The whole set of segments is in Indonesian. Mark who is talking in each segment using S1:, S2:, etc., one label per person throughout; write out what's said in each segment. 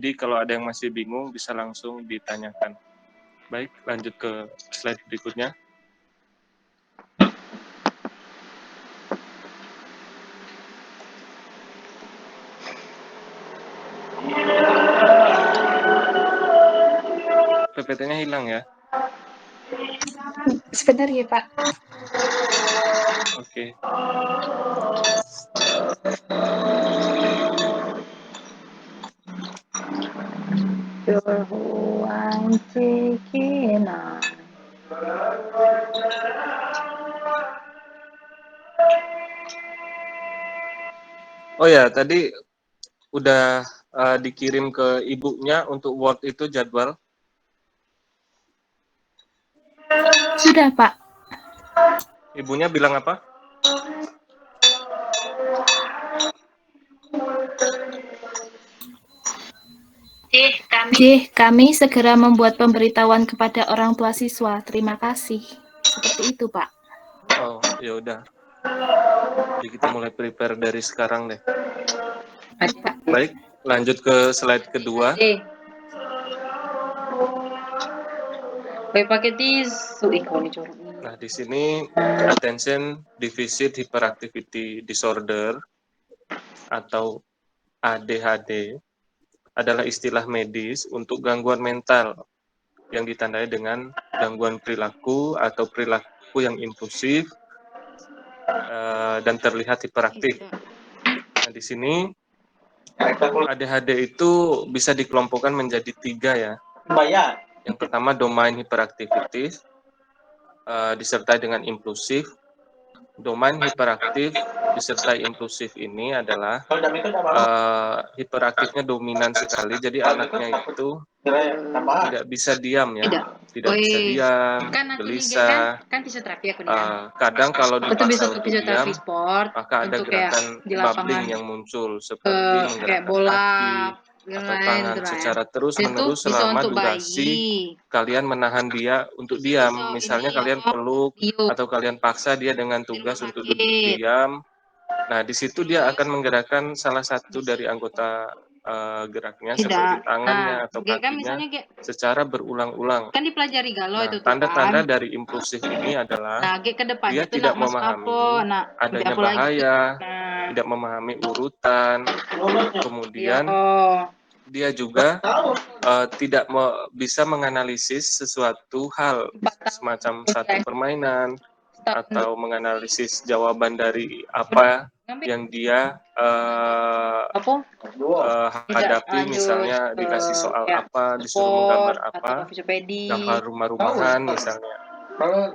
S1: Jadi kalau ada yang masih bingung bisa langsung ditanyakan. Baik, lanjut ke slide berikutnya. PPT-nya hilang ya?
S2: Sebentar ya, Pak.
S1: Oke.
S3: You're who I'm thinking of.
S1: Oh ya, tadi udah dikirim ke ibunya untuk Word itu jadwal.
S2: Sudah, Pak.
S1: Ibunya bilang apa?
S2: Kami segera membuat pemberitahuan kepada orang tua siswa. Terima kasih. Seperti itu, Pak.
S1: Oh, ya udah. Jadi kita mulai prepare dari sekarang deh. Baik, lanjut ke slide kedua.
S3: Pakai tisu ikan curug.
S1: Nah, di sini attention deficit hyperactivity disorder atau ADHD adalah istilah medis untuk gangguan mental yang ditandai dengan gangguan perilaku atau perilaku yang impulsif dan terlihat hiperaktif. Nah, di sini ADHD itu bisa dikelompokkan menjadi 3 ya. Yang pertama domain hiperaktivitas disertai dengan impulsif. Domain hiperaktif disertai impulsif ini adalah hiperaktifnya dominan sekali, jadi anaknya itu tidak bisa diam ya, tidak bisa diam, gelisah.
S3: Kan fisioterapi aku nih
S1: Kadang kalau
S3: Itu bisa
S1: dipaksa
S3: untuk
S1: untuk
S3: fisioterapi
S1: diam,
S3: sport
S1: maka ada
S3: untuk kayak
S1: gerakan
S3: di
S1: bubbling
S3: lapangan
S1: yang muncul seperti
S3: kayak
S1: menggerakkan
S3: bola,
S1: kaki atau
S3: lain
S1: tangan
S3: gitu lah ya.
S1: secara
S3: Itu
S1: terus-menerus
S3: bisa
S1: selama
S3: untuk
S1: durasi
S3: bayi.
S1: kalian menahan dia untuk
S3: Bisa bisa
S1: diam. Misalnya
S3: ini
S1: kalian
S3: apa?
S1: peluk
S3: Diuk
S1: atau kalian paksa dia dengan
S3: di rumah
S1: tugas untuk duduk
S3: sakit.
S1: diam. Nah, di situ dia
S3: Terus
S1: akan menggerakkan salah satu
S3: bisa
S1: dari anggota geraknya
S3: tidak.
S1: seperti tangannya atau
S3: Kayak kan
S1: kakinya
S3: misalnya kayak
S1: secara berulang-ulang.
S3: kan dipelajari galau
S1: Nah,
S3: itu tuh
S1: tanda-tanda
S3: kan.
S1: dari impulsif ini adalah
S3: Nah, kayak ke depannya
S1: dia
S3: tuh nak
S1: tidak
S3: masuk apa?
S1: memahami
S3: Nak sampai
S1: adanya
S3: apa lagi?
S1: bahaya,
S3: Nah,
S1: tidak memahami urutan,
S3: iya.
S1: kemudian dia juga tidak bisa menganalisis sesuatu hal
S3: 4 tahun
S1: semacam satu permainan
S3: setahun
S1: atau menganalisis jawaban dari apa
S3: ngambil
S1: yang dia
S3: apa? Tidak
S1: hadapi,
S3: lanjut
S1: misalnya
S3: ke
S1: dikasih soal
S3: kayak
S1: apa, disuruh
S3: sport
S1: menggambar
S3: atau
S1: apa,
S3: fisiopedi.
S1: gambar rumah-rumahan misalnya,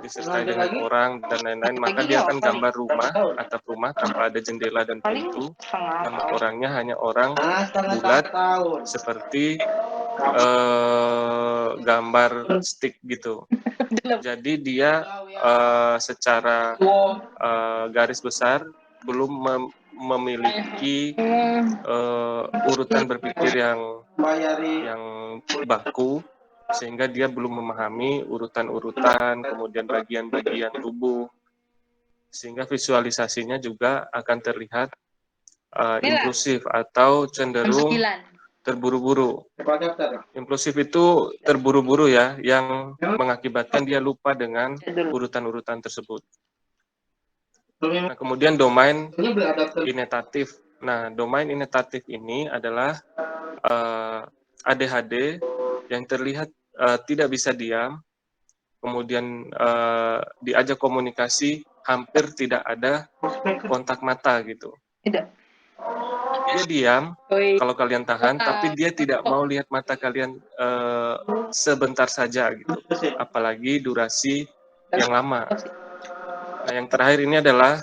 S1: disertai dengan orang dan lain-lain, maka
S3: Lagi
S1: dia
S3: ya
S1: akan
S3: paling
S1: gambar rumah, atap rumah tanpa ada jendela dan
S3: paling
S1: pintu.
S3: setengah
S1: Nama
S3: tahun.
S1: orangnya hanya orang bulat seperti gambar stick gitu. Jadi dia secara garis besar belum memiliki urutan berpikir yang baku, sehingga dia belum memahami urutan-urutan, kemudian bagian-bagian tubuh, sehingga visualisasinya juga akan terlihat impulsif atau cenderung
S3: 9.
S1: terburu-buru. Impulsif itu terburu-buru ya, yang mengakibatkan dia lupa dengan urutan-urutan tersebut. Nah, kemudian domain inetatif. Nah, domain inetatif ini adalah ADHD yang terlihat tidak bisa diam, kemudian diajak komunikasi hampir tidak ada kontak mata gitu.
S3: Tidak.
S1: Dia diam
S3: Oi.
S1: kalau kalian tahan, tapi dia tidak mau lihat mata kalian sebentar saja gitu, apalagi durasi yang lama. Nah, yang terakhir ini adalah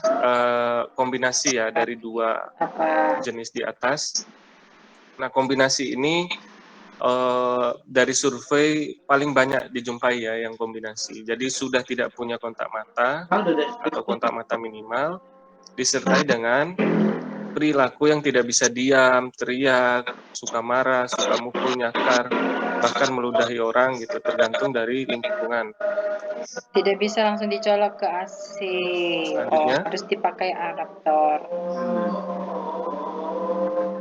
S1: kombinasi ya dari 2 jenis di atas. Nah, kombinasi ini dari survei paling banyak dijumpai ya yang kombinasi. Jadi sudah tidak punya kontak mata atau kontak mata minimal, disertai dengan perilaku yang tidak bisa diam, teriak, suka marah, suka mukul, nyakar, bahkan meludahi orang gitu, tergantung dari lingkungan.
S3: Tidak bisa langsung dicolok ke AC.
S1: Selanjutnya,
S3: harus dipakai adaptor.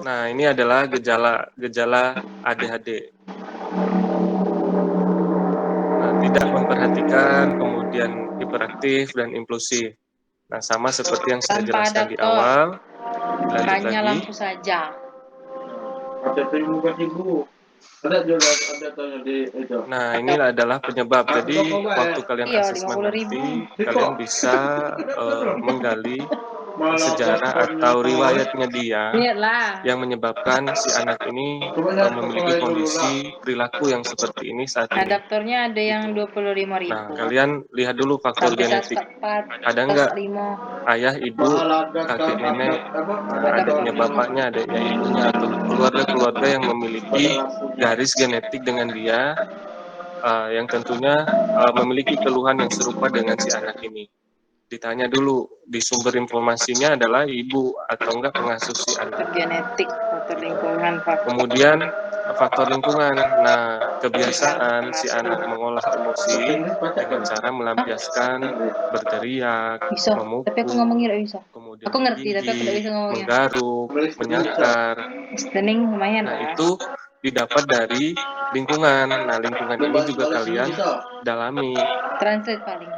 S1: Nah, ini adalah gejala ADHD. Nah, tidak memperhatikan, kemudian hiperaktif dan impulsif. Nah, sama seperti yang saya
S3: Tanpa
S1: jelaskan di
S3: adaptor,
S1: awal. Lanjut
S3: hanya
S1: lagi.
S3: lampu saja.
S1: Nah, ini adalah penyebab. Jadi, waktu kalian
S3: Iya,
S1: asesmen
S3: 50.000.
S1: nanti, kalian bisa menggali sejarah atau riwayatnya dia
S3: Lihatlah.
S1: yang menyebabkan si anak ini memiliki kondisi perilaku yang seperti ini saat ini.
S3: Adaptornya ada yang
S1: Gitu.
S3: 25.000.
S1: Nah, kalian lihat dulu faktor
S3: Sampai
S1: genetik.
S3: 1/4,
S1: Ada nggak
S3: 1/5.
S1: ayah, ibu, kakek, nenek, nah, adiknya bapaknya, adiknya ibunya, atau keluarga-keluarga yang memiliki garis genetik dengan dia, yang tentunya memiliki keluhan yang serupa dengan si anak ini. Ditanya dulu, di sumber informasinya adalah ibu atau enggak pengasuh si anak.
S3: Genetik atau
S1: Gitu.
S3: lingkungan faktor.
S1: Kemudian faktor lingkungan. Nah, kebiasaan si anak mengolah emosi dengan cara melampiaskan, berteriak,
S3: Bisa, tapi aku ngomongnya
S1: memukul,
S3: tidak bisa.
S1: kemudian
S3: Aku ngerti, tapi aku tidak
S1: menggigit,
S3: bisa ngomongnya.
S1: menggaruk, menyakar.
S3: Listening lumayan
S1: Nah,
S3: lah.
S1: itu didapat dari lingkungan. Nah, lingkungan ini juga kalian dalami.
S3: Translate paling.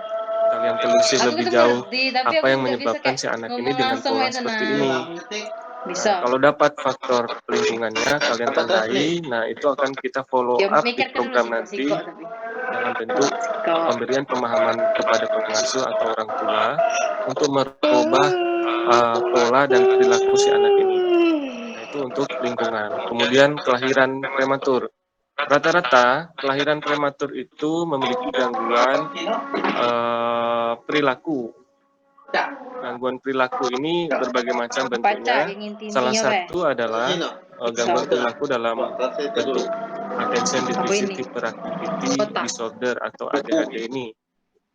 S1: Kalian telusuri
S3: Aku
S1: lebih
S3: tuh
S1: jauh
S3: ngerti, tapi
S1: apa
S3: aku
S1: yang
S3: nggak bisa
S1: menyebabkan
S3: kayak
S1: si anak ini
S3: ngomong
S1: dengan
S3: langsung
S1: pola
S3: gitu
S1: seperti
S3: nah.
S1: ini.
S3: Bisa.
S1: Nah, kalau dapat faktor lingkungannya, kalian tandai. Nah, itu akan kita follow
S3: Ya
S1: up di
S3: mikirkan dulu
S1: program
S3: sih
S1: nanti
S3: kok tapi.
S1: dalam bentuk pemberian pemahaman kepada pengasuh atau orang tua untuk merubah pola dan perilaku si anak ini. Nah, itu untuk lingkungan. Kemudian kelahiran prematur. Rata-rata kelahiran prematur itu memiliki gangguan perilaku. Gangguan perilaku ini berbagai macam bentuknya. Salah satu adalah gangguan perilaku dalam bentuk attention deficit hyperactivity disorder atau ADHD ini.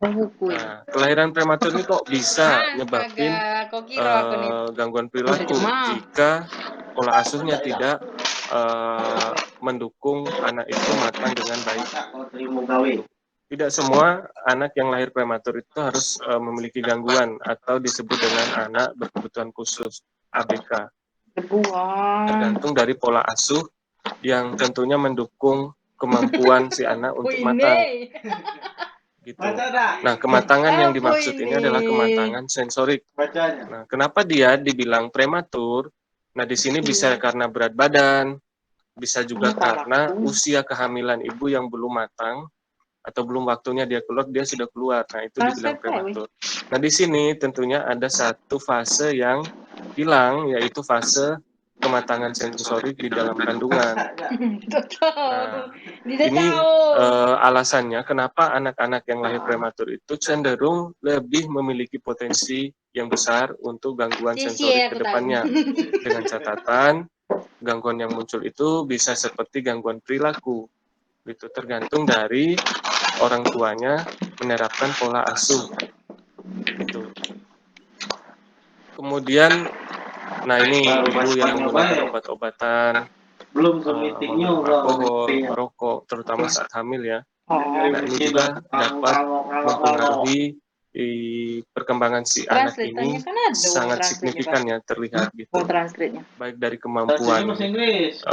S1: Nah, kelahiran prematur ini kok bisa nyebabin
S3: Kok kira aku nih
S1: gangguan perilaku jika pola asuhnya tidak mendukung anak itu matang dengan baik. Tidak semua anak yang lahir prematur itu harus memiliki gangguan atau disebut dengan anak berkebutuhan khusus (ABK). Tergantung dari pola asuh yang tentunya mendukung kemampuan si anak untuk matang. Gitu. Nah, kematangan yang dimaksud ini adalah kematangan sensorik. Nah, kenapa dia dibilang prematur? Nah, di sini bisa karena berat badan, bisa juga karena usia kehamilan ibu yang belum matang, atau belum waktunya dia keluar, dia sudah keluar. Nah, itu dibilang prematur. Nah, di sini tentunya ada satu fase yang hilang, yaitu fase kematangan sensorik di dalam kandungan. Nah, ini alasannya kenapa anak-anak yang lahir prematur itu cenderung lebih memiliki potensi yang besar untuk gangguan sensorik ke depannya. Dengan catatan, gangguan yang muncul itu bisa seperti gangguan perilaku. Itu tergantung dari orang tuanya menerapkan pola asuh. Gitu. Kemudian, nah ini ibu yang menggunakan obat-obatan, meminum alkohol, merokok, terutama saat hamil ya. Nah, ini juga dapat mempengaruhi perkembangan si anak ini sangat signifikan ya, terlihat gitu. Baik dari kemampuan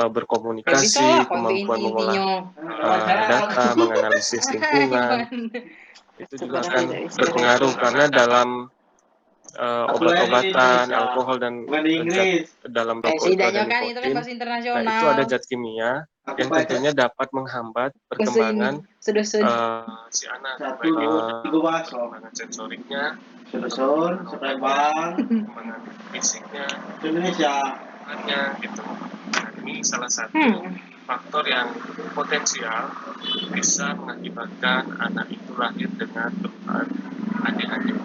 S1: berkomunikasi, kemampuan mengolah data, menganalisis lingkungan, itu juga akan berpengaruh karena dalam obat-obatan, alkohol, dan zat dalam rokok itu ada nikotin. Nah, itu ada zat kimia yang tentunya dapat menghambat perkembangan si anak, baik perkembangan sensoriknya, perkembangan fisiknya, gitu. Nah, ini salah satu faktor yang potensial bisa mengakibatkan anak itu lahir dengan keluhan ADHD.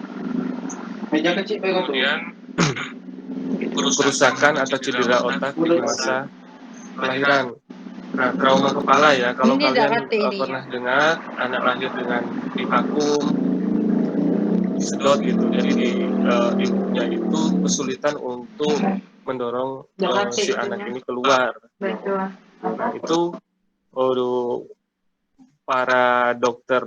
S1: Kemudian kerusakan atau cedera otak di masa kelahiran. Nah, trauma kepala ya, kalau kalian pernah dengar anak lahir dengan divakum, disedot gitu, jadi di ibunya itu kesulitan untuk mendorong si anak ini keluar. Nah, itu para dokter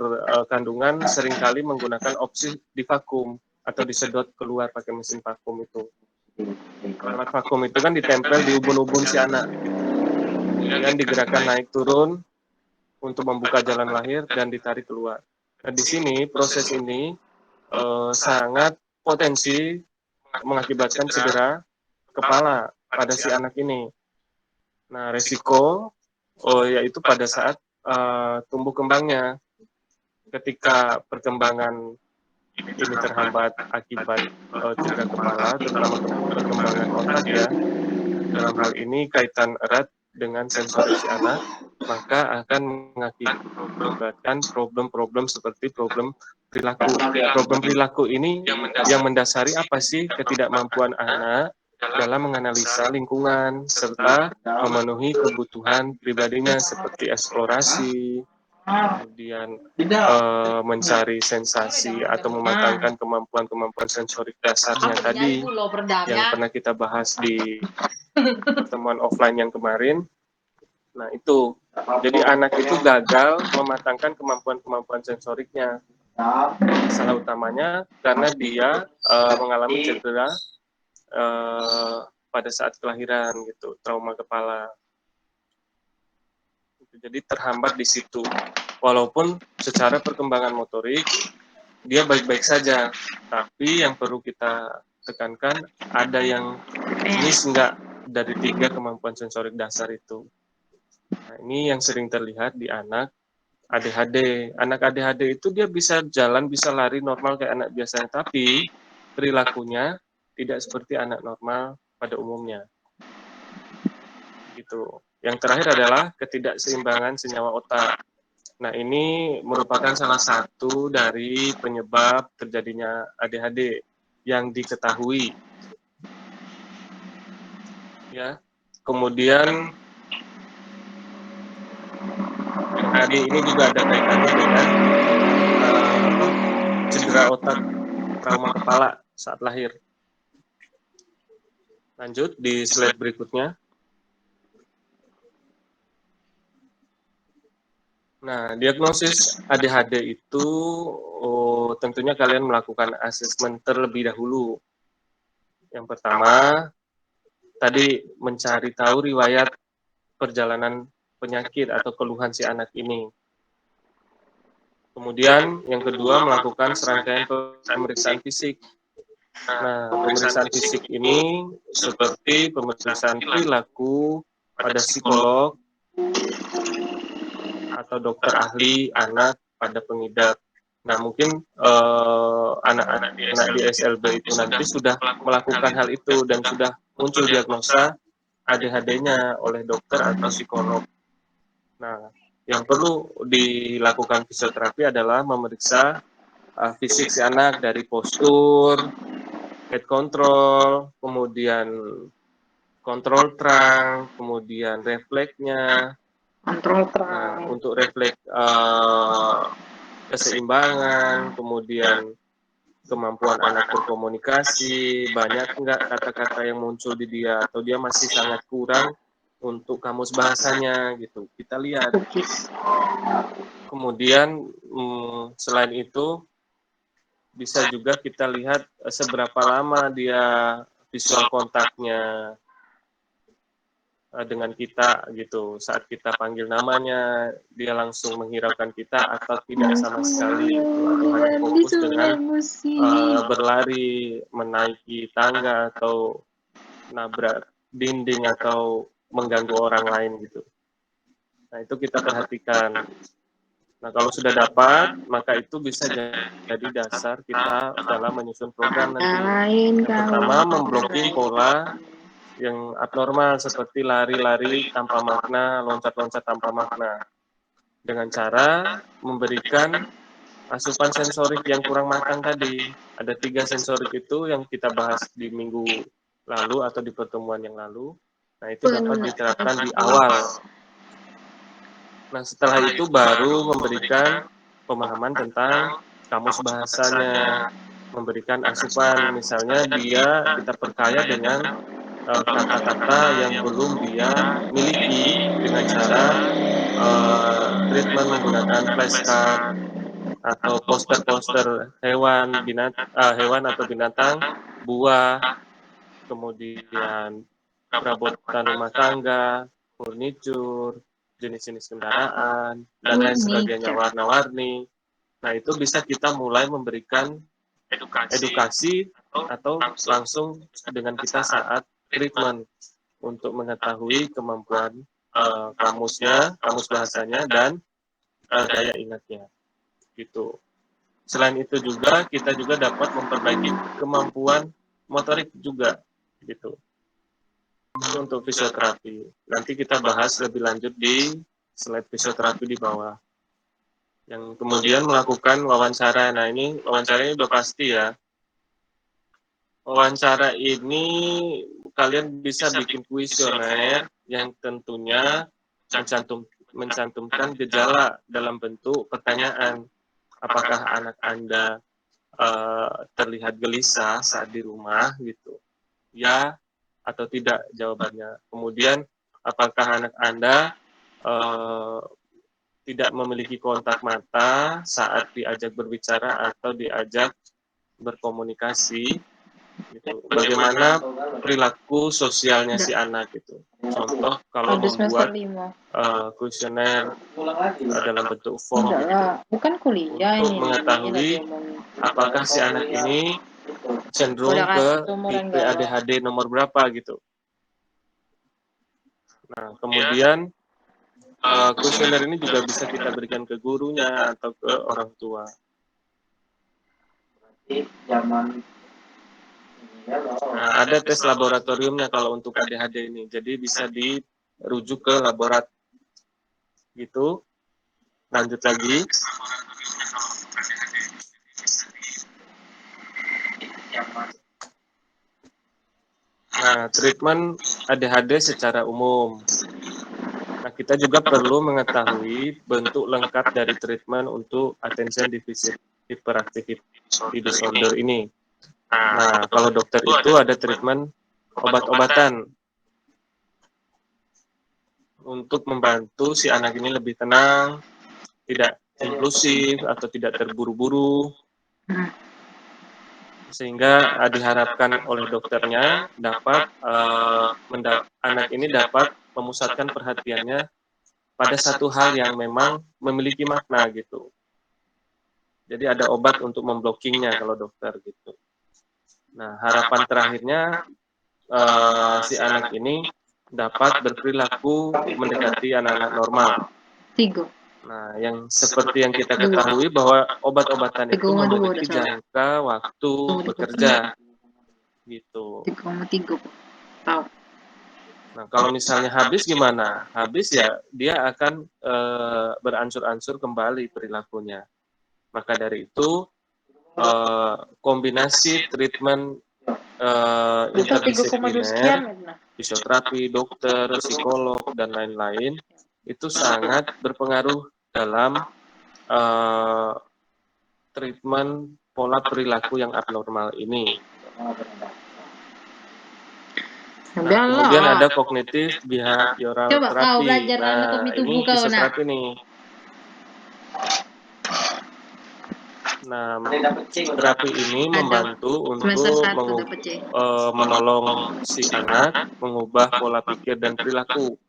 S1: kandungan seringkali menggunakan opsi divakum atau disedot keluar pakai mesin vakum itu. Alat vakum itu kan ditempel di ubun-ubun si anak gitu. Kemudian digerakkan naik turun untuk membuka jalan lahir dan ditarik keluar. Nah, di sini proses ini sangat potensi mengakibatkan cedera kepala pada si anak ini. Nah, resiko yaitu pada saat tumbuh kembangnya, ketika perkembangan ini terhambat akibat cedera kepala, terutama perkembangan otak ya. Dalam hal ini kaitan erat dengan sensorik si anak, maka akan mengakibatkan problem-problem seperti problem perilaku. Problem perilaku ini yang mendasari apa sih? Ketidakmampuan anak dalam menganalisa lingkungan serta memenuhi kebutuhan pribadinya seperti eksplorasi, kemudian mencari sensasi atau mematangkan kemampuan-kemampuan sensorik dasarnya tadi yang pernah kita bahas di pertemuan offline yang kemarin. Nah, itu. Jadi anak itu gagal mematangkan kemampuan-kemampuan sensoriknya. Masalah utamanya karena dia mengalami cedera pada saat kelahiran gitu, trauma kepala. Jadi terhambat di situ. Walaupun secara perkembangan motorik dia baik-baik saja, tapi yang perlu kita tekankan ada yang miss nggak dari 3 kemampuan sensorik dasar itu. Nah, ini yang sering terlihat di anak ADHD. Anak ADHD itu dia bisa jalan, bisa lari normal kayak anak biasanya, tapi perilakunya tidak seperti anak normal pada umumnya. Gitu. Yang terakhir adalah ketidakseimbangan senyawa otak. Nah, ini merupakan salah satu dari penyebab terjadinya ADHD yang diketahui. Ya. Kemudian yang tadi ini juga ada kaitannya dengan cedera otak, trauma kepala saat lahir. Lanjut di slide berikutnya. Nah, diagnosis ADHD itu tentunya kalian melakukan asesmen terlebih dahulu. Yang pertama, tadi mencari tahu riwayat perjalanan penyakit atau keluhan si anak ini. Kemudian yang kedua, melakukan serangkaian pemeriksaan fisik. Nah, pemeriksaan fisik ini seperti pemeriksaan perilaku pada psikolog atau dokter ahli anak pada pengidap. Nah, mungkin anak-anak di SLB itu nanti sudah melakukan hal itu dan sudah muncul diagnosa ADHD-nya oleh dokter atau psikolog. Nah, yang perlu dilakukan fisioterapi adalah memeriksa fisik si anak dari postur, head control, kemudian kontrol terang, kemudian refleksnya. Nah, untuk refleks keseimbangan, kemudian kemampuan anak berkomunikasi, banyak enggak kata-kata yang muncul di dia, atau dia masih sangat kurang untuk kamus bahasanya gitu. Kita lihat. Kemudian selain itu bisa juga kita lihat seberapa lama dia visual kontaknya dengan kita gitu. Saat kita panggil namanya, dia langsung menghiraukan kita atau tidak sama sekali gitu, atau hanya fokus dengan berlari, menaiki tangga atau nabrak dinding atau mengganggu orang lain gitu. Nah, itu kita perhatikan. Nah, kalau sudah dapat, maka itu bisa jadi dasar kita dalam menyusun program nanti. Yang pertama, memblocking pola yang abnormal seperti lari-lari tanpa makna, loncat-loncat tanpa makna. Dengan cara memberikan asupan sensorik yang kurang matang tadi. Ada 3 sensorik itu yang kita bahas di minggu lalu atau di pertemuan yang lalu. Nah, itu dapat diterapkan di awal. Nah, setelah itu baru memberikan pemahaman tentang kamus bahasanya, memberikan asupan, misalnya kita perkaya dengan kata-kata yang belum dia miliki dengan cara treatment menggunakan flashcard atau poster-poster hewan atau binatang, buah, kemudian perabotan rumah tangga, furnitur, jenis-jenis kendaraan, dan lain sebagainya, warna-warni. Nah, itu bisa kita mulai memberikan edukasi atau langsung dengan kita saat treatment untuk mengetahui kemampuan kamusnya, kamus bahasanya, dan daya ingatnya. Gitu. Selain itu juga, kita juga dapat memperbaiki kemampuan motorik juga. Gitu. Itu untuk fisioterapi. Nanti kita bahas lebih lanjut di slide fisioterapi di bawah. Yang kemudian melakukan wawancara. Nah, ini wawancara ini udah pasti ya. Wawancara ini kalian bisa bikin kuesioner yang tentunya mencantumkan gejala dalam bentuk pertanyaan. Apakah anak Anda terlihat gelisah saat di rumah gitu? Ya atau tidak jawabannya. Kemudian apakah anak Anda tidak memiliki kontak mata saat diajak berbicara atau diajak berkomunikasi? Gitu. Bagaimana perilaku sosialnya si anak gitu. Contoh kalau membuat kuesioner dalam bentuk form gitu.
S3: Bukan kuliah
S1: Untuk
S3: ini
S1: mengetahui apakah si anak ini cenderung ke tipe ADHD nomor berapa gitu. Nah, kemudian kuesioner ini juga bisa kita berikan ke gurunya atau ke orang tua. Nah, ada tes laboratoriumnya kalau untuk ADHD ini. Jadi bisa dirujuk ke laborat gitu. Lanjut lagi. Nah, treatment ADHD secara umum. Nah, kita juga perlu mengetahui bentuk lengkap dari treatment untuk attention deficit hyperactivity disorder ini. Nah, kalau dokter itu ada treatment obat-obatan untuk membantu si anak ini lebih tenang, tidak impulsif atau tidak terburu-buru, sehingga diharapkan oleh dokternya dapat anak ini dapat memusatkan perhatiannya pada satu hal yang memang memiliki makna gitu. Jadi ada obat untuk memblokingnya kalau dokter gitu. Nah, harapan terakhirnya si anak ini dapat berperilaku mendekati anak-anak normal. Nah, yang seperti yang kita ketahui bahwa obat-obatan itu memiliki jangka waktu bekerja gitu. Nah, kalau misalnya habis gimana? Habis ya dia akan beransur-ansur kembali perilakunya. Maka dari itu kombinasi treatment interdisipliner, fisioterapi, dokter, psikolog, dan lain-lain itu sangat berpengaruh dalam treatment pola perilaku yang abnormal ini. Nah, kemudian ada kognitif behavioral terapi. Nah, ini fisioterapi nih. Nah, terapi ini membantu untuk menolong si anak mengubah pola pikir dan perilaku.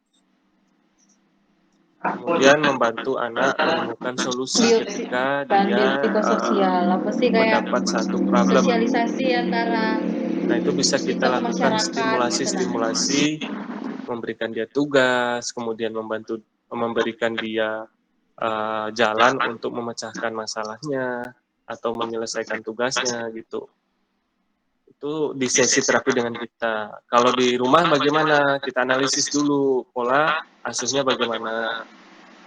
S1: Kemudian membantu anak menemukan solusi ketika dia mendapat satu problem. Nah, itu bisa kita lakukan stimulasi-stimulasi, memberikan dia tugas, kemudian memberikan dia jalan untuk memecahkan masalahnya atau menyelesaikan tugasnya gitu. Itu di sesi terapi dengan kita. Kalau di rumah bagaimana? Kita analisis dulu pola asuhnya bagaimana.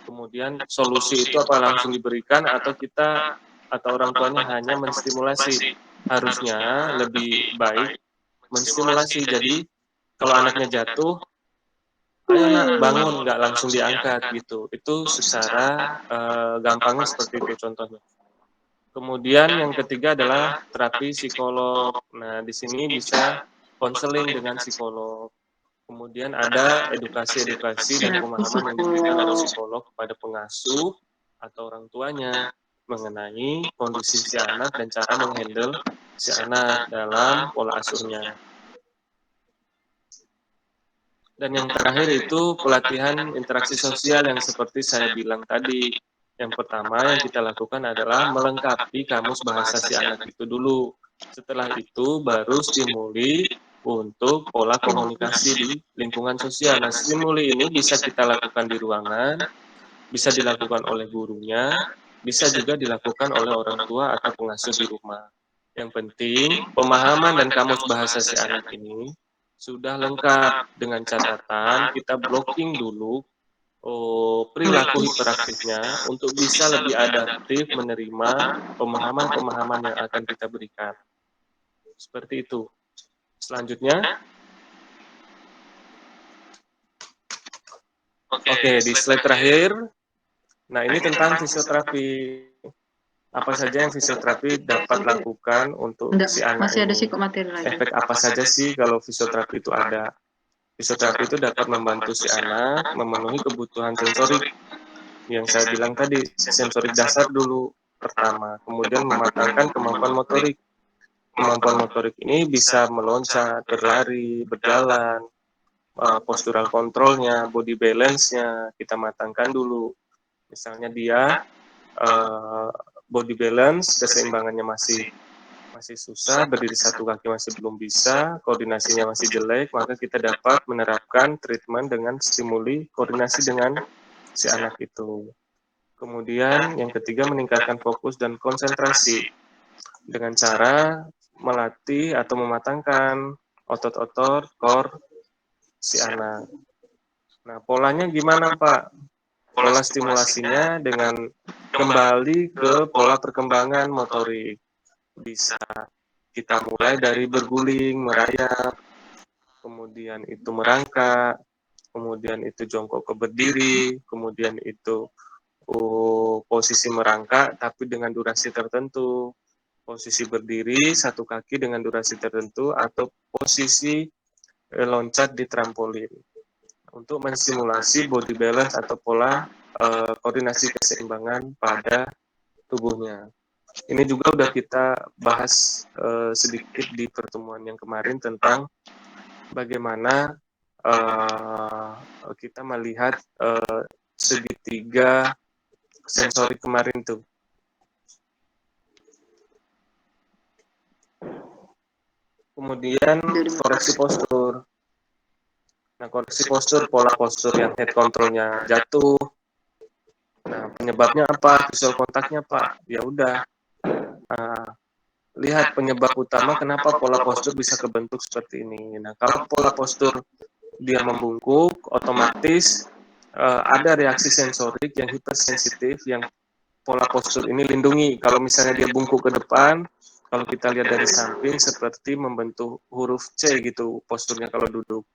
S1: Kemudian solusi itu apa langsung diberikan atau kita atau orang tuanya hanya menstimulasi. Harusnya lebih baik menstimulasi. Jadi kalau anaknya jatuh, ayo nak bangun, nggak langsung diangkat gitu. Itu secara gampangnya seperti itu contohnya. Kemudian yang ketiga adalah terapi psikolog. Nah, di sini bisa konseling dengan psikolog. Kemudian ada edukasi-edukasi dan pemahaman yang diberikan oleh psikolog kepada pengasuh atau orang tuanya mengenai kondisi si anak dan cara menghandle si anak dalam pola asuhnya. Dan yang terakhir itu pelatihan interaksi sosial yang seperti saya bilang tadi. Yang pertama yang kita lakukan adalah melengkapi kamus bahasa si anak itu dulu. Setelah itu baru stimuli untuk pola komunikasi di lingkungan sosial. Nah, stimuli ini bisa kita lakukan di ruangan, bisa dilakukan oleh gurunya, bisa juga dilakukan oleh orang tua atau pengasuh di rumah. Yang penting, pemahaman dan kamus bahasa si anak ini sudah lengkap dengan catatan kita blocking dulu perilaku hiperaktifnya untuk bisa lebih adaptif menerima pemahaman-pemahaman yang akan kita berikan. Seperti itu. Selanjutnya, oke, di slide terakhir, nah ini tentang fisioterapi. Apa saja yang fisioterapi dapat lakukan untuk
S3: Enggak,
S1: si anak
S3: masih ada
S1: ini?
S3: psikomateri lagi.
S1: Efek apa saja sih kalau fisioterapi itu ada? Fisioterapi itu dapat membantu si anak memenuhi kebutuhan sensorik yang saya bilang tadi, sensorik dasar dulu pertama, kemudian mematangkan kemampuan motorik. Kemampuan motorik ini bisa meloncat, berlari, berjalan, postural kontrolnya, body balance-nya kita matangkan dulu. Misalnya dia body balance, keseimbangannya masih susah, berdiri satu kaki masih belum bisa, koordinasinya masih jelek, maka kita dapat menerapkan treatment dengan stimuli koordinasi dengan si anak itu. Kemudian yang ketiga meningkatkan fokus dan konsentrasi dengan cara melatih atau mematangkan otot-otot core si anak. Nah, polanya gimana, Pak? Pola stimulasinya dengan kembali ke pola perkembangan motorik. Bisa kita mulai dari berguling, merayap, kemudian itu merangkak, kemudian itu jongkok ke berdiri, kemudian itu posisi merangkak tapi dengan durasi tertentu, posisi berdiri satu kaki dengan durasi tertentu, atau posisi loncat di trampolin untuk menstimulasi body balance atau pola koordinasi keseimbangan pada tubuhnya. Ini juga udah kita bahas sedikit di pertemuan yang kemarin tentang bagaimana kita melihat segitiga sensorik kemarin tuh. Kemudian koreksi postur. Nah, koreksi postur, pola postur yang head controlnya jatuh. Nah, penyebabnya apa? Visual kontaknya, Pak. Ya udah. Nah, lihat penyebab utama kenapa pola postur bisa kebentuk seperti ini. Nah, kalau pola postur dia membungkuk, otomatis ada reaksi sensorik yang hipersensitif yang pola postur ini lindungi. Kalau misalnya dia bungkuk ke depan, kalau kita lihat dari samping seperti membentuk huruf C gitu posturnya kalau duduk.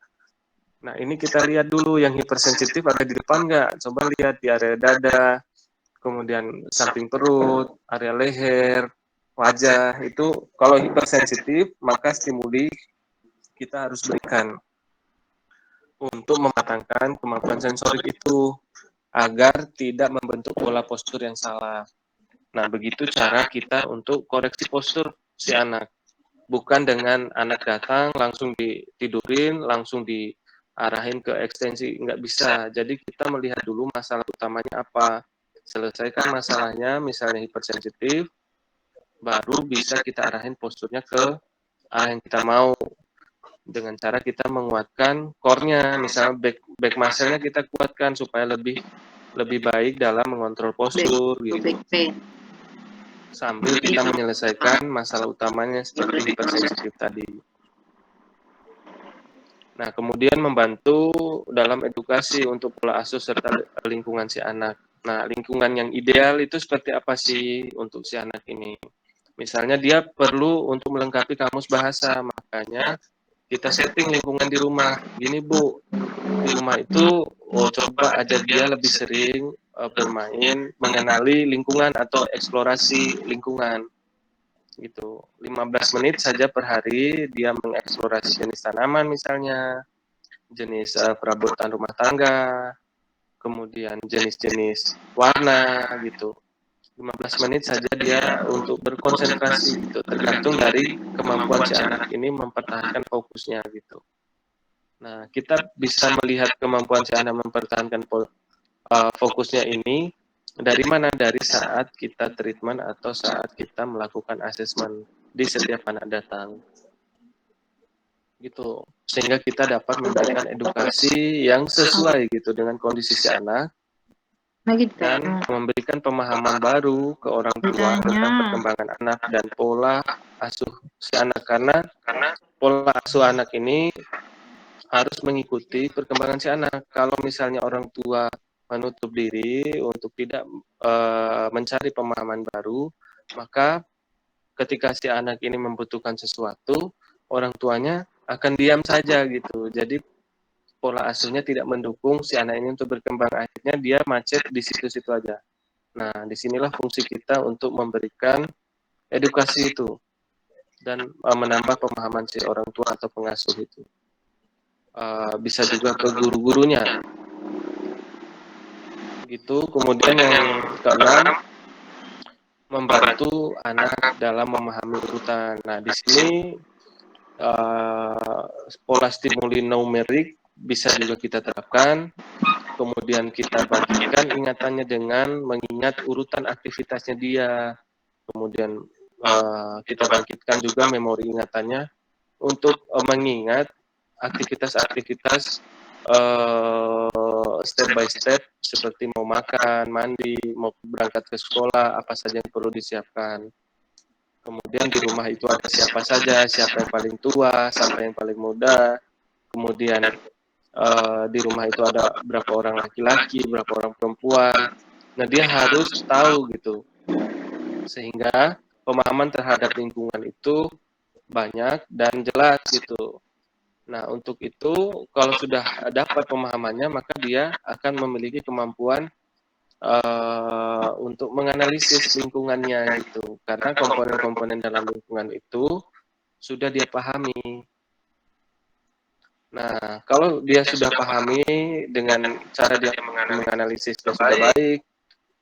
S1: Nah, ini kita lihat dulu yang hipersensitif ada di depan nggak? Coba lihat di area dada, kemudian samping perut, area leher, wajah. Itu kalau hipersensitif, maka stimuli kita harus berikan untuk mematangkan kemampuan sensorik itu agar tidak membentuk pola postur yang salah. Nah, begitu cara kita untuk koreksi postur si anak. Bukan dengan anak datang langsung ditidurin, langsung diarahin ke ekstensi, nggak bisa. Jadi kita melihat dulu masalah utamanya apa. Selesaikan masalahnya, misalnya hipersensitif, baru bisa kita arahin posturnya ke arah yang kita mau. Dengan cara kita menguatkan core-nya, misalnya back muscle-nya kita kuatkan supaya lebih baik dalam mengontrol postur gitu. Sambil kita menyelesaikan masalah utamanya seperti hipersensitif tadi. Nah, kemudian membantu dalam edukasi untuk pola asuh serta lingkungan si anak. Nah, lingkungan yang ideal itu seperti apa sih untuk si anak ini? Misalnya dia perlu untuk melengkapi kamus bahasa, makanya kita setting lingkungan di rumah. Gini Bu, di rumah itu coba ajar dia lebih sering bermain, mengenali lingkungan atau eksplorasi lingkungan. Gitu. 15 menit saja per hari dia mengeksplorasi jenis tanaman misalnya, jenis perabotan rumah tangga, kemudian jenis-jenis warna gitu. 15 menit saja dia untuk berkonsentrasi gitu, tergantung dari kemampuan si anak ini mempertahankan fokusnya gitu. Nah, kita bisa melihat kemampuan si anak mempertahankan fokusnya ini dari mana? Dari saat kita treatment atau saat kita melakukan asesmen di setiap anak datang. Gitu. Sehingga kita dapat memberikan edukasi yang sesuai gitu dengan kondisi si anak dan memberikan pemahaman baru ke orang tua tentang perkembangan anak dan pola asuh si anak, karena pola asuh anak ini harus mengikuti perkembangan si anak. Kalau misalnya orang tua menutup diri untuk tidak mencari pemahaman baru, maka ketika si anak ini membutuhkan sesuatu, orang tuanya akan diam saja gitu. Jadi pola asuhnya tidak mendukung si anak ini untuk berkembang, akhirnya dia macet di situ-situ aja. Nah, disinilah fungsi kita untuk memberikan edukasi itu dan menambah pemahaman si orang tua atau pengasuh itu. Bisa juga ke guru-gurunya gitu. Kemudian yang keenam, membantu anak dalam memahami urutan. Nah, di sini pola stimuli numerik bisa juga kita terapkan. Kemudian kita bangkitkan ingatannya dengan mengingat urutan aktivitasnya dia. Kemudian kita bangkitkan juga memori ingatannya untuk mengingat aktivitas-aktivitas step by step seperti mau makan, mandi, mau berangkat ke sekolah, apa saja yang perlu disiapkan. Kemudian di rumah itu ada siapa saja, siapa yang paling tua, sampai yang paling muda. Kemudian di rumah itu ada berapa orang laki-laki, berapa orang perempuan. Nah, dia harus tahu gitu. Sehingga pemahaman terhadap lingkungan itu banyak dan jelas gitu. Nah, untuk itu kalau sudah dapat pemahamannya, maka dia akan memiliki kemampuan untuk menganalisis lingkungannya gitu. Karena komponen-komponen dalam lingkungan itu sudah dia pahami. Nah, kalau dia sudah pahami dengan cara dia menganalisisnya sudah baik,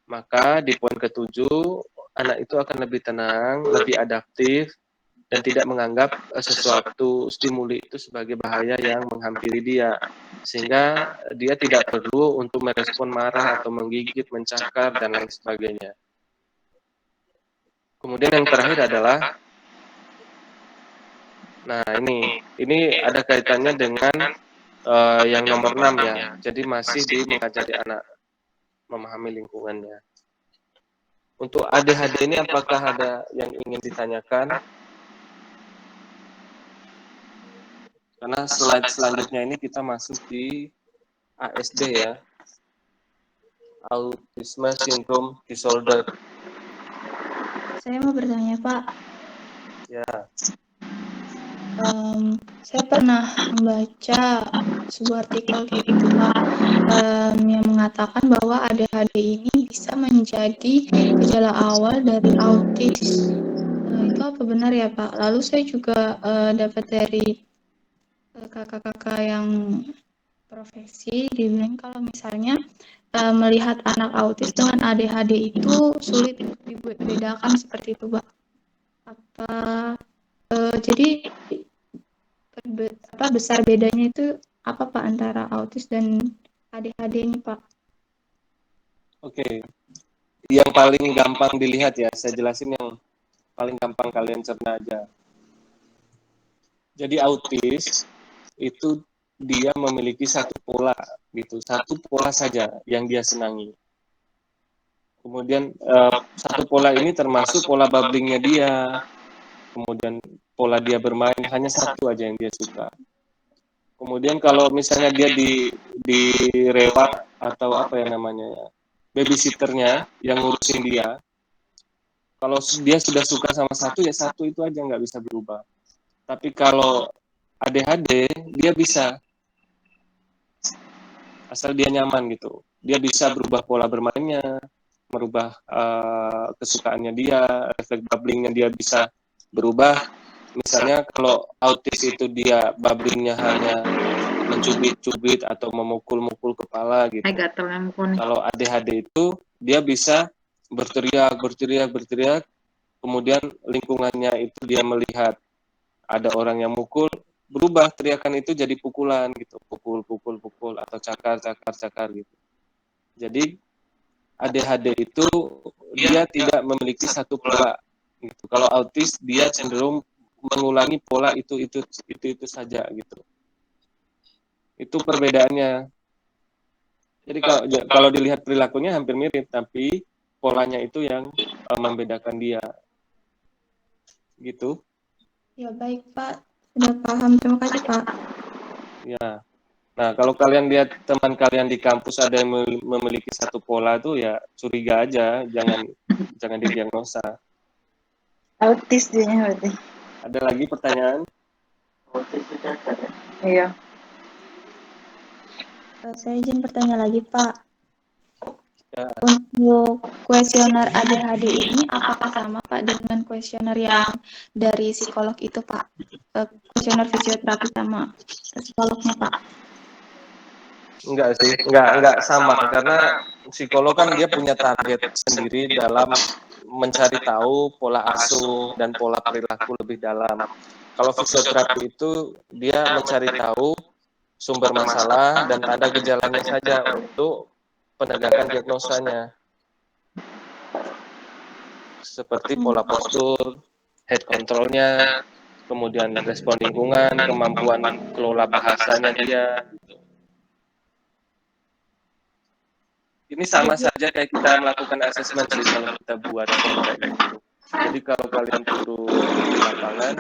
S1: maka di poin ketujuh, anak itu akan lebih tenang, lebih adaptif, dan tidak menganggap sesuatu stimuli itu sebagai bahaya yang menghampiri dia. Sehingga dia tidak perlu untuk merespon marah atau menggigit, mencakar, dan lain sebagainya. Kemudian yang terakhir adalah, nah ini ada kaitannya dengan yang nomor 6 ya. Jadi masih di mengajari anak memahami lingkungannya. Untuk ADHD ini apakah ada yang ingin ditanyakan? Karena slide selanjutnya ini kita masuk di ASD ya. Autism Syndrome Disorder.
S2: Saya mau bertanya, Pak.
S1: Ya.
S2: Saya pernah membaca sebuah artikel kayak gitu, Pak, yang mengatakan bahwa ADHD ini bisa menjadi gejala awal dari autis. Itu apa benar ya, Pak? Lalu saya juga dapat dari kakak-kakak yang profesi dibilang kalau misalnya melihat anak autis dengan ADHD itu sulit untuk dibedakan seperti itu, Pak. Jadi besar bedanya itu apa, Pak, antara autis dan ADHD ini, Pak?
S1: Oke. Yang paling gampang dilihat ya, saya jelasin yang paling gampang kalian cerna aja. Jadi autis itu dia memiliki satu pola gitu, satu pola saja yang dia senangi. Kemudian satu pola ini termasuk pola babblingnya dia, kemudian pola dia bermain hanya satu aja yang dia suka. Kemudian kalau misalnya dia direwat atau apa ya namanya, babysitternya yang ngurusin dia, kalau dia sudah suka sama satu ya satu itu aja, nggak bisa berubah. Tapi kalau ADHD dia bisa, asal dia nyaman gitu, dia bisa berubah pola bermainnya, merubah kesukaannya dia, efek babblingnya dia bisa berubah. Misalnya kalau autis itu dia babblingnya hanya mencubit-cubit atau memukul-mukul kepala gitu. Kalau ADHD itu dia bisa berteriak, kemudian lingkungannya itu dia melihat ada orang yang mukul, berubah teriakan itu jadi pukulan gitu, pukul atau cakar gitu. Jadi ADHD itu dia tidak memiliki satu pola gitu. Kalau autis dia cenderung mengulangi pola itu saja gitu. Itu perbedaannya. Jadi kalau dilihat perilakunya hampir mirip, tapi polanya itu yang membedakan dia. Gitu.
S2: Ya baik Pak, sudah paham. Terima kasih Pak.
S1: Ya. Nah, kalau kalian lihat teman kalian di kampus ada yang memiliki satu pola tuh ya curiga aja, jangan didiagnosa.
S3: Autis dia berarti.
S1: Ada lagi pertanyaan?
S3: Iya.
S2: Saya izin bertanya lagi Pak.
S1: Ya.
S2: Untuk kuesioner ADHD ini apakah sama Pak dengan kuesioner yang dari psikolog itu Pak? Kuesioner fisioterapi sama psikolognya Pak?
S1: Enggak sih, enggak sama karena psikolog kan dia punya target sendiri dalam mencari tahu pola asuh dan pola perilaku lebih dalam. Kalau fisioterapi itu dia mencari tahu sumber masalah dan tanda gejalanya saja untuk penegakan diagnosanya. Seperti pola postur, head control-nya, kemudian respon lingkungan, kemampuan kelola bahasanya dia. Ini sama saja kayak kita melakukan asesmen sih kalau kita buat form kayak gitu. Jadi kalau kalian turun di lapangan,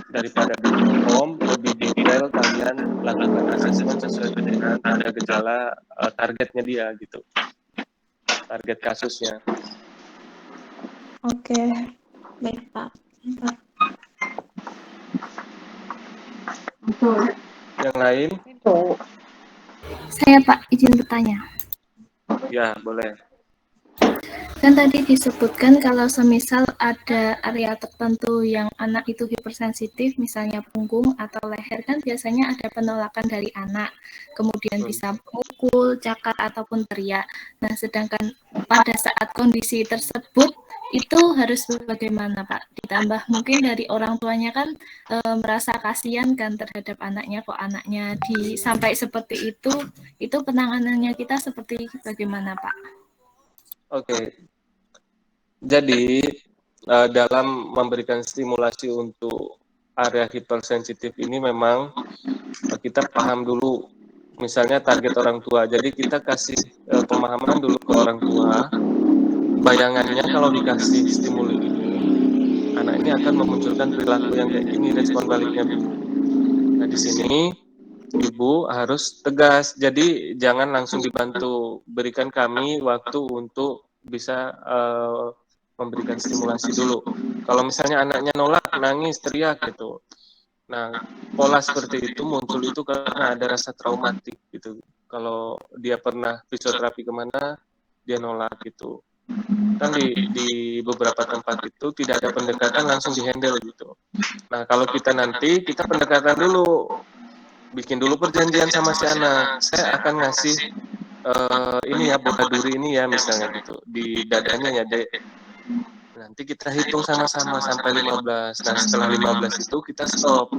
S1: daripada bikin form, lebih detail kalian lakukan asesmen sesuai dengan tanda gejala targetnya dia gitu. Target kasusnya.
S2: Oke, baik Pak.
S1: Yang lain?
S4: Saya Pak, izin bertanya.
S1: Ya, boleh.
S4: Kan tadi disebutkan kalau semisal ada area tertentu yang anak itu hipersensitif, misalnya punggung atau leher, kan biasanya ada penolakan dari anak. Kemudian bisa pukul, cakar, ataupun teriak. Nah, sedangkan pada saat kondisi tersebut, itu harus bagaimana Pak? Ditambah mungkin dari orang tuanya kan merasa kasihan kan terhadap anaknya, kok anaknya sampai seperti itu penanganannya kita seperti bagaimana Pak?
S1: Oke. Jadi dalam memberikan stimulasi untuk area hipersensitif ini memang kita paham dulu, misalnya target orang tua. Jadi kita kasih pemahaman dulu ke orang tua. Bayangannya kalau dikasih stimuli ini, anak ini akan memunculkan perilaku yang kayak gini, respon baliknya Bu. Nah di sini Ibu harus tegas. Jadi jangan langsung dibantu. Berikan kami waktu untuk bisa memberikan stimulasi dulu. Kalau misalnya anaknya nolak, nangis, teriak gitu. Nah, pola seperti itu muncul itu karena ada rasa traumatik gitu. Kalau dia pernah fisioterapi kemana, dia nolak gitu. Kan di beberapa tempat itu tidak ada pendekatan langsung dihandle gitu. Nah, kalau kita nanti, kita pendekatan dulu. Bikin dulu perjanjian sama si anak. Saya akan ngasih ini ya, bola duri ini ya misalnya gitu. Di dadanya ya, Dek. Nanti kita hitung sama-sama sampai 15. Nah, setelah 15 itu kita stop.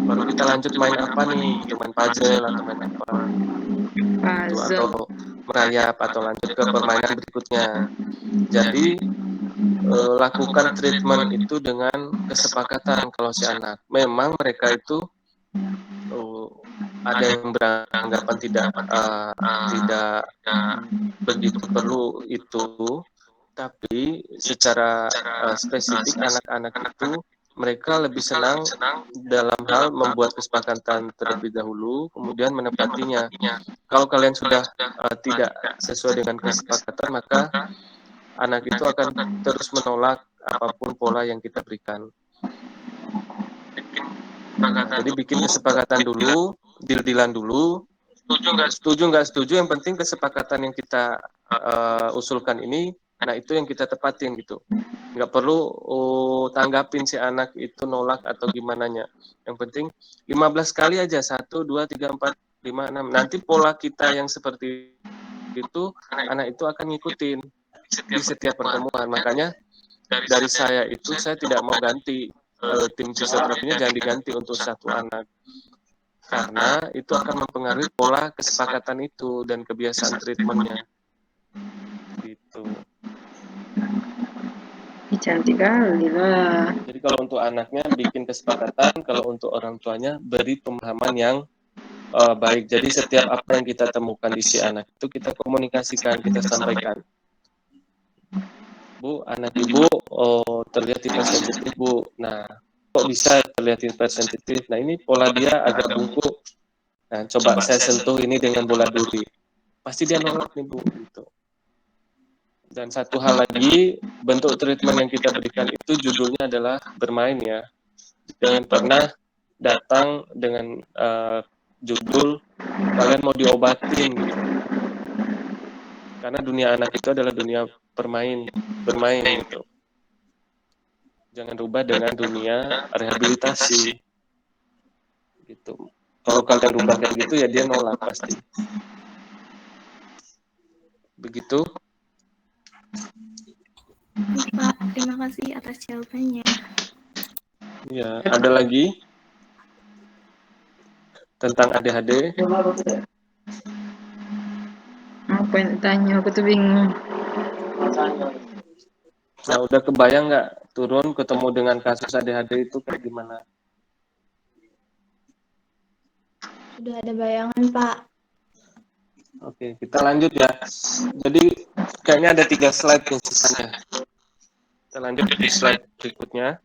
S1: Baru kita lanjut main apa nih, gitu, main puzzle atau main apa. Gitu, atau merayap atau lanjut ke permainan berikutnya. Jadi lakukan treatment itu dengan kesepakatan kalau si anak. Memang mereka itu ada yang beranggapan tidak begitu perlu itu, tapi secara spesifik anak-anak itu mereka lebih senang dalam hal membuat kesepakatan terlebih dahulu, kemudian menepatinya. Kalau kalian sudah tidak sesuai dengan kesepakatan, maka anak itu akan terus menolak apapun pola yang kita berikan. Nah, jadi bikin kesepakatan dulu, deal-dealan dulu. Setuju nggak setuju, yang penting kesepakatan yang kita usulkan ini, nah itu yang kita tepatin gitu. Nggak perlu tanggapin si anak itu nolak atau gimana nya. Yang penting 15 kali aja, 1, 2, 3, 4, 5, 6. Nanti pola kita yang seperti itu, anak itu akan ngikutin di setiap pertemuan. Makanya dari saya itu saya tidak mau ganti tim fisioterapinya jangan diganti untuk satu anak, karena itu akan mempengaruhi pola kesepakatan itu dan kebiasaan treatmentnya gitu.
S3: Cantik kali lah.
S1: Jadi kalau untuk anaknya bikin kesepakatan, kalau untuk orang tuanya beri pemahaman yang baik. Jadi setiap apa yang kita temukan di si anak itu kita komunikasikan, kita sampaikan. Bu, anak ibu terlihat hipersensitif, Bu. Nah, kok bisa terlihat hipersensitif? Nah, ini pola dia agak bungkuk. Nah, coba saya sentuh ini dengan bola duri. Pasti dia nolak nih, Bu, gitu. Dan satu hal lagi, bentuk treatment yang kita berikan itu judulnya adalah bermain ya. Jangan pernah datang dengan judul kalian mau diobatin gitu. Karena dunia anak itu adalah dunia bermain gitu. Jangan rubah dengan dunia rehabilitasi gitu. Kalau kalian rubah kayak gitu ya dia nolak pasti. Begitu.
S4: Pak, terima kasih atas jawabannya.
S1: Ya, ada lagi tentang ADHD?
S3: Apa yang tanya? Aku tuh bingung.
S1: Nah, udah kebayang nggak turun ketemu dengan kasus ADHD itu kayak gimana?
S2: Sudah ada bayangan, Pak.
S1: Oke, kita lanjut ya. Jadi kayaknya ada 3 slide nih sisanya. Kita lanjut di slide berikutnya.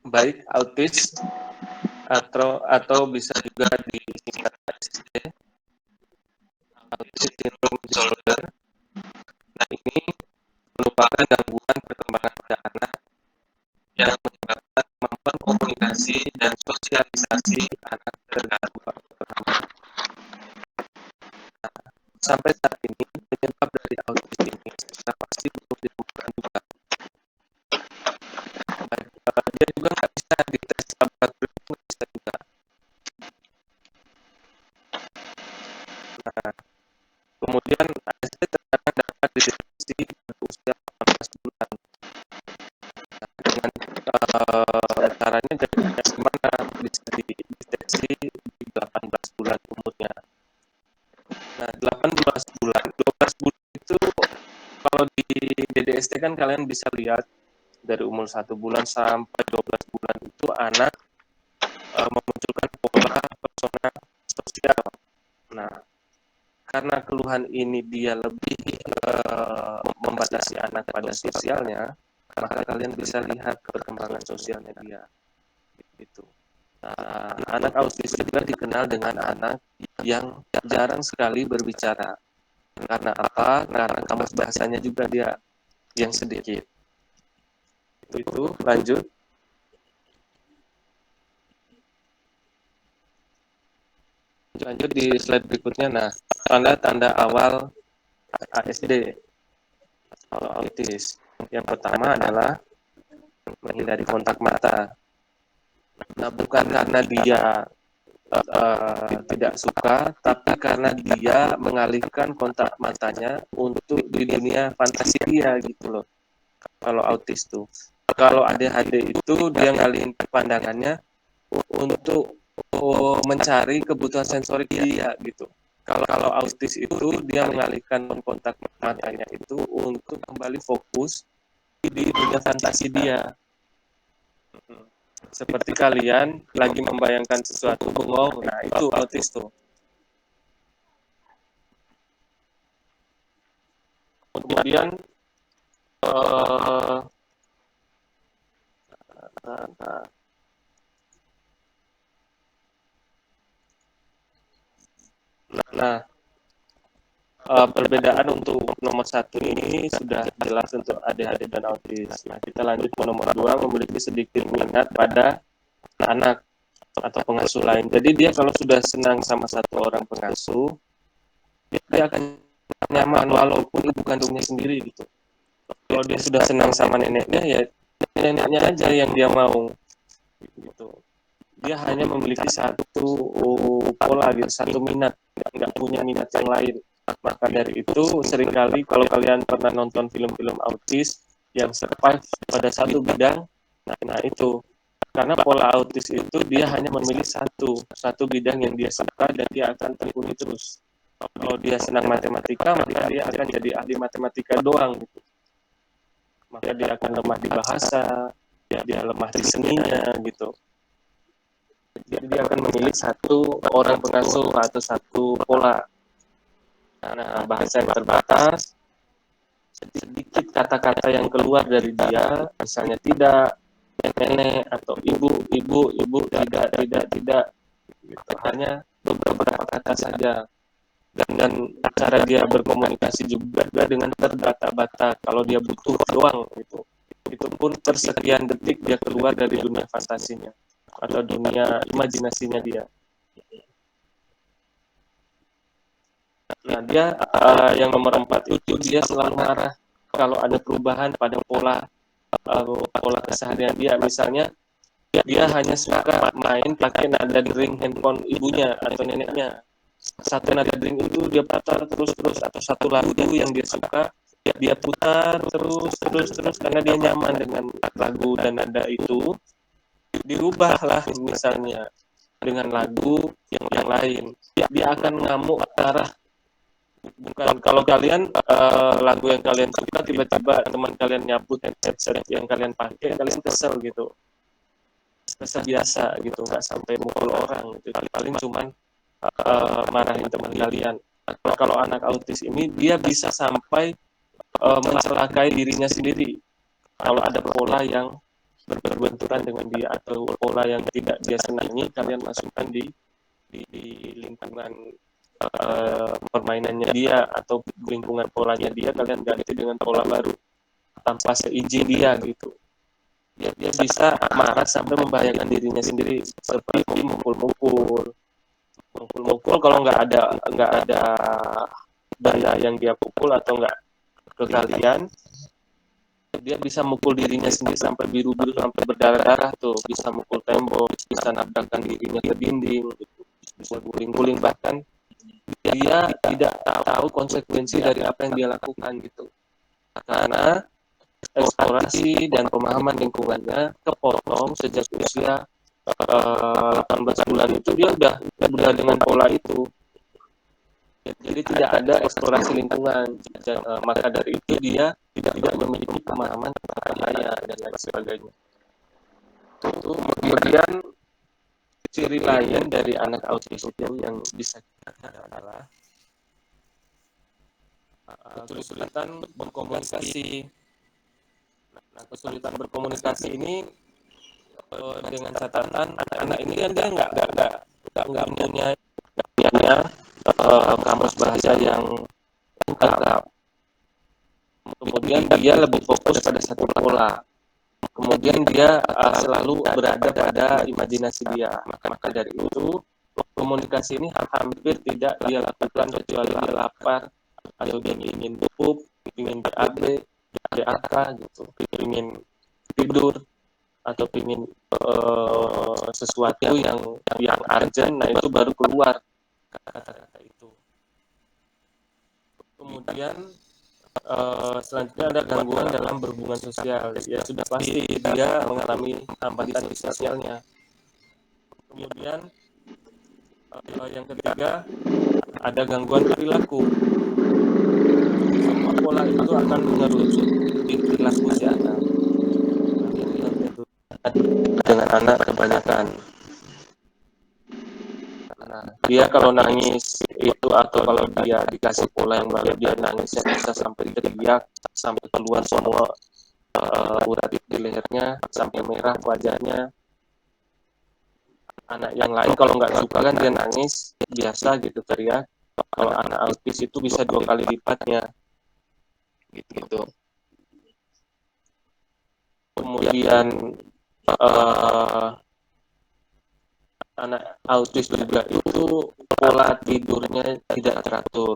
S1: Baik autis atau bisa juga disingkat ASD, autism syndrome disorder. Nah, ini merupakan gangguan perkembangan pada anak yang menyebabkan kemampuan komunikasi dan sosialisasi anak terganggu atau terhambat. Nah, sampai saat ini penyebab dari autis ini secara pasti belum ditemukan juga. Dia juga nggak bisa dites laboratorium, nggak bisa juga. Nah, kemudian ASD terkadang dapat dideteksi pada usia 18 bulan. Nah, dengan caranya gimana bisa dideteksi di 18 bulan umurnya. Nah, 18 bulan, 12 bulan itu kalau di DDST kan kalian bisa lihat dari umur 1 bulan sampai 12 bulan itu anak memunculkan pola persona sosial. Nah, karena keluhan ini dia lebih membatasi anak pada sosialnya, maka kalian bisa lihat perkembangan sosialnya dia. Gitu. Nah, anak autis juga dikenal dengan anak yang jarang sekali berbicara. Karena apa? Karena kamus bahasanya juga dia yang sedikit. Itu lanjut. Lanjut di slide berikutnya. Nah, tanda-tanda awal ASD atau autis. Yang pertama adalah menghindari kontak mata. Nah, bukan karena dia tidak suka, tapi karena dia mengalihkan kontak matanya untuk di dunia fantasi dia gitu loh. Kalau autis tuh. Kalau ADHD itu dia ngalihin pandangannya untuk mencari kebutuhan sensorik dia gitu. Kalau autis itu dia mengalihkan kontak matanya itu untuk kembali fokus di dunia fantasi dia. Seperti kalian lagi membayangkan sesuatu bengong, nah itu autis tuh. Kemudian nah, perbedaan untuk nomor 1 ini sudah jelas untuk ADHD dan autis. Nah, kita lanjut ke nomor 2, memiliki sedikit minat pada anak atau pengasuh lain. Jadi dia kalau sudah senang sama satu orang pengasuh, dia akan nyaman walaupun ibu kandungnya sendiri gitu. Kalau dia sudah senang sama neneknya, ya neneknya aja yang dia mau gitu. Dia hanya memiliki satu pola gitu, satu minat, nggak punya minat yang lain. Maka dari itu seringkali kalau kalian pernah nonton film-film autis yang survive pada satu bidang, nah itu karena pola autis itu dia hanya memilih satu bidang yang dia suka dan dia akan tekuni terus. Kalau dia senang matematika, maka dia akan jadi ahli matematika doang. Gitu. Maka dia akan lemah di bahasa, dia lemah di seninya, gitu. Jadi dia akan memilih satu orang pengasuh atau satu pola. Nah, bahasa yang terbatas, sedikit kata-kata yang keluar dari dia, misalnya tidak, nenek atau ibu, tidak, gitu. Hanya beberapa kata saja. Dan cara dia berkomunikasi juga dengan terbata-bata kalau dia butuh doang gitu. Itu pun per sekian detik dia keluar dari dunia fantasinya atau dunia imajinasinya dia. Nah, dia yang nomor 4 itu dia selalu marah kalau ada perubahan pada pola keseharian dia. Misalnya dia hanya suka main pakai nada dering handphone ibunya atau neneknya. Satu nada dering itu dia putar terus atau satu lagu yang dia suka dia putar terus karena dia nyaman dengan lagu dan nada itu. Dirubahlah misalnya dengan lagu yang lain, dia akan ngamuk arah. Bukan kalau kalian lagu yang kalian suka tiba-tiba teman kalian nyabut headset yang kalian pakai, kalian kesel gitu, kesel biasa gitu, nggak sampai mukul orang gitu, paling cuman marahin teman kalian. Nah, kalau anak autis ini dia bisa sampai mencelakai dirinya sendiri kalau ada pola yang berbenturan dengan dia atau pola yang tidak dia senangi, kalian masukkan di lingkungan permainannya dia atau lingkungan polanya dia, kalian ganti dengan pola baru tanpa seizin dia gitu. Dia bisa marah sampai membahayakan dirinya sendiri seperti mukul kalau nggak ada benda yang dia pukul atau nggak ke kalian, dia bisa mukul dirinya sendiri sampai biru-biru sampai berdarah-darah tuh, bisa mukul tembok, bisa nabrakkan dirinya ke dinding, bisa guling-guling, bahkan dia tidak tahu konsekuensi dari apa yang dia lakukan gitu. Karena eksplorasi dan pemahaman lingkungannya kepotong sejak usia 18 bulan itu dia udah dengan pola itu. Jadi tidak ada eksplorasi lingkungan. Maka dari itu dia tidak memiliki pemahaman tentang bahaya dan lain sebagainya. Itu kemudian ciri lain dari anak autis itu yang bisa kita adalah kesulitan berkomunikasi. Nah, kesulitan berkomunikasi ini dengan catatan anak ini kan dia nggak punya kamus bahasa yang lengkap. Kemudian dia lebih fokus pada satu pola. Kemudian dia selalu berada pada imajinasi dia. Maka dari itu komunikasi ini hampir tidak dia lakukan kecuali dia lapar atau dia ingin pup, ingin BAB, BAK gitu, ingin tidur atau ingin sesuatu yang urgent, nah itu baru keluar kata-kata itu. Kemudian selanjutnya ada gangguan dalam berhubungan sosial. Ya sudah pasti dia mengalami hambatan di sosialnya. Kemudian yang ketiga ada gangguan perilaku. Semua pola itu akan mengerucut di perilaku si anak. Dengan anak kebanyakan. Nah, dia kalau nangis itu atau kalau dia dikasih pola yang baru, dia nangisnya bisa sampai teriak, sampai keluar semua urat di lehernya, sampai merah wajahnya. Anak yang lain kalau nggak suka kan dia nangis biasa gitu, teriak. Kalau anak autis itu bisa 2 kali lipatnya gitu. Kemudian anak autis juga itu pola tidurnya tidak teratur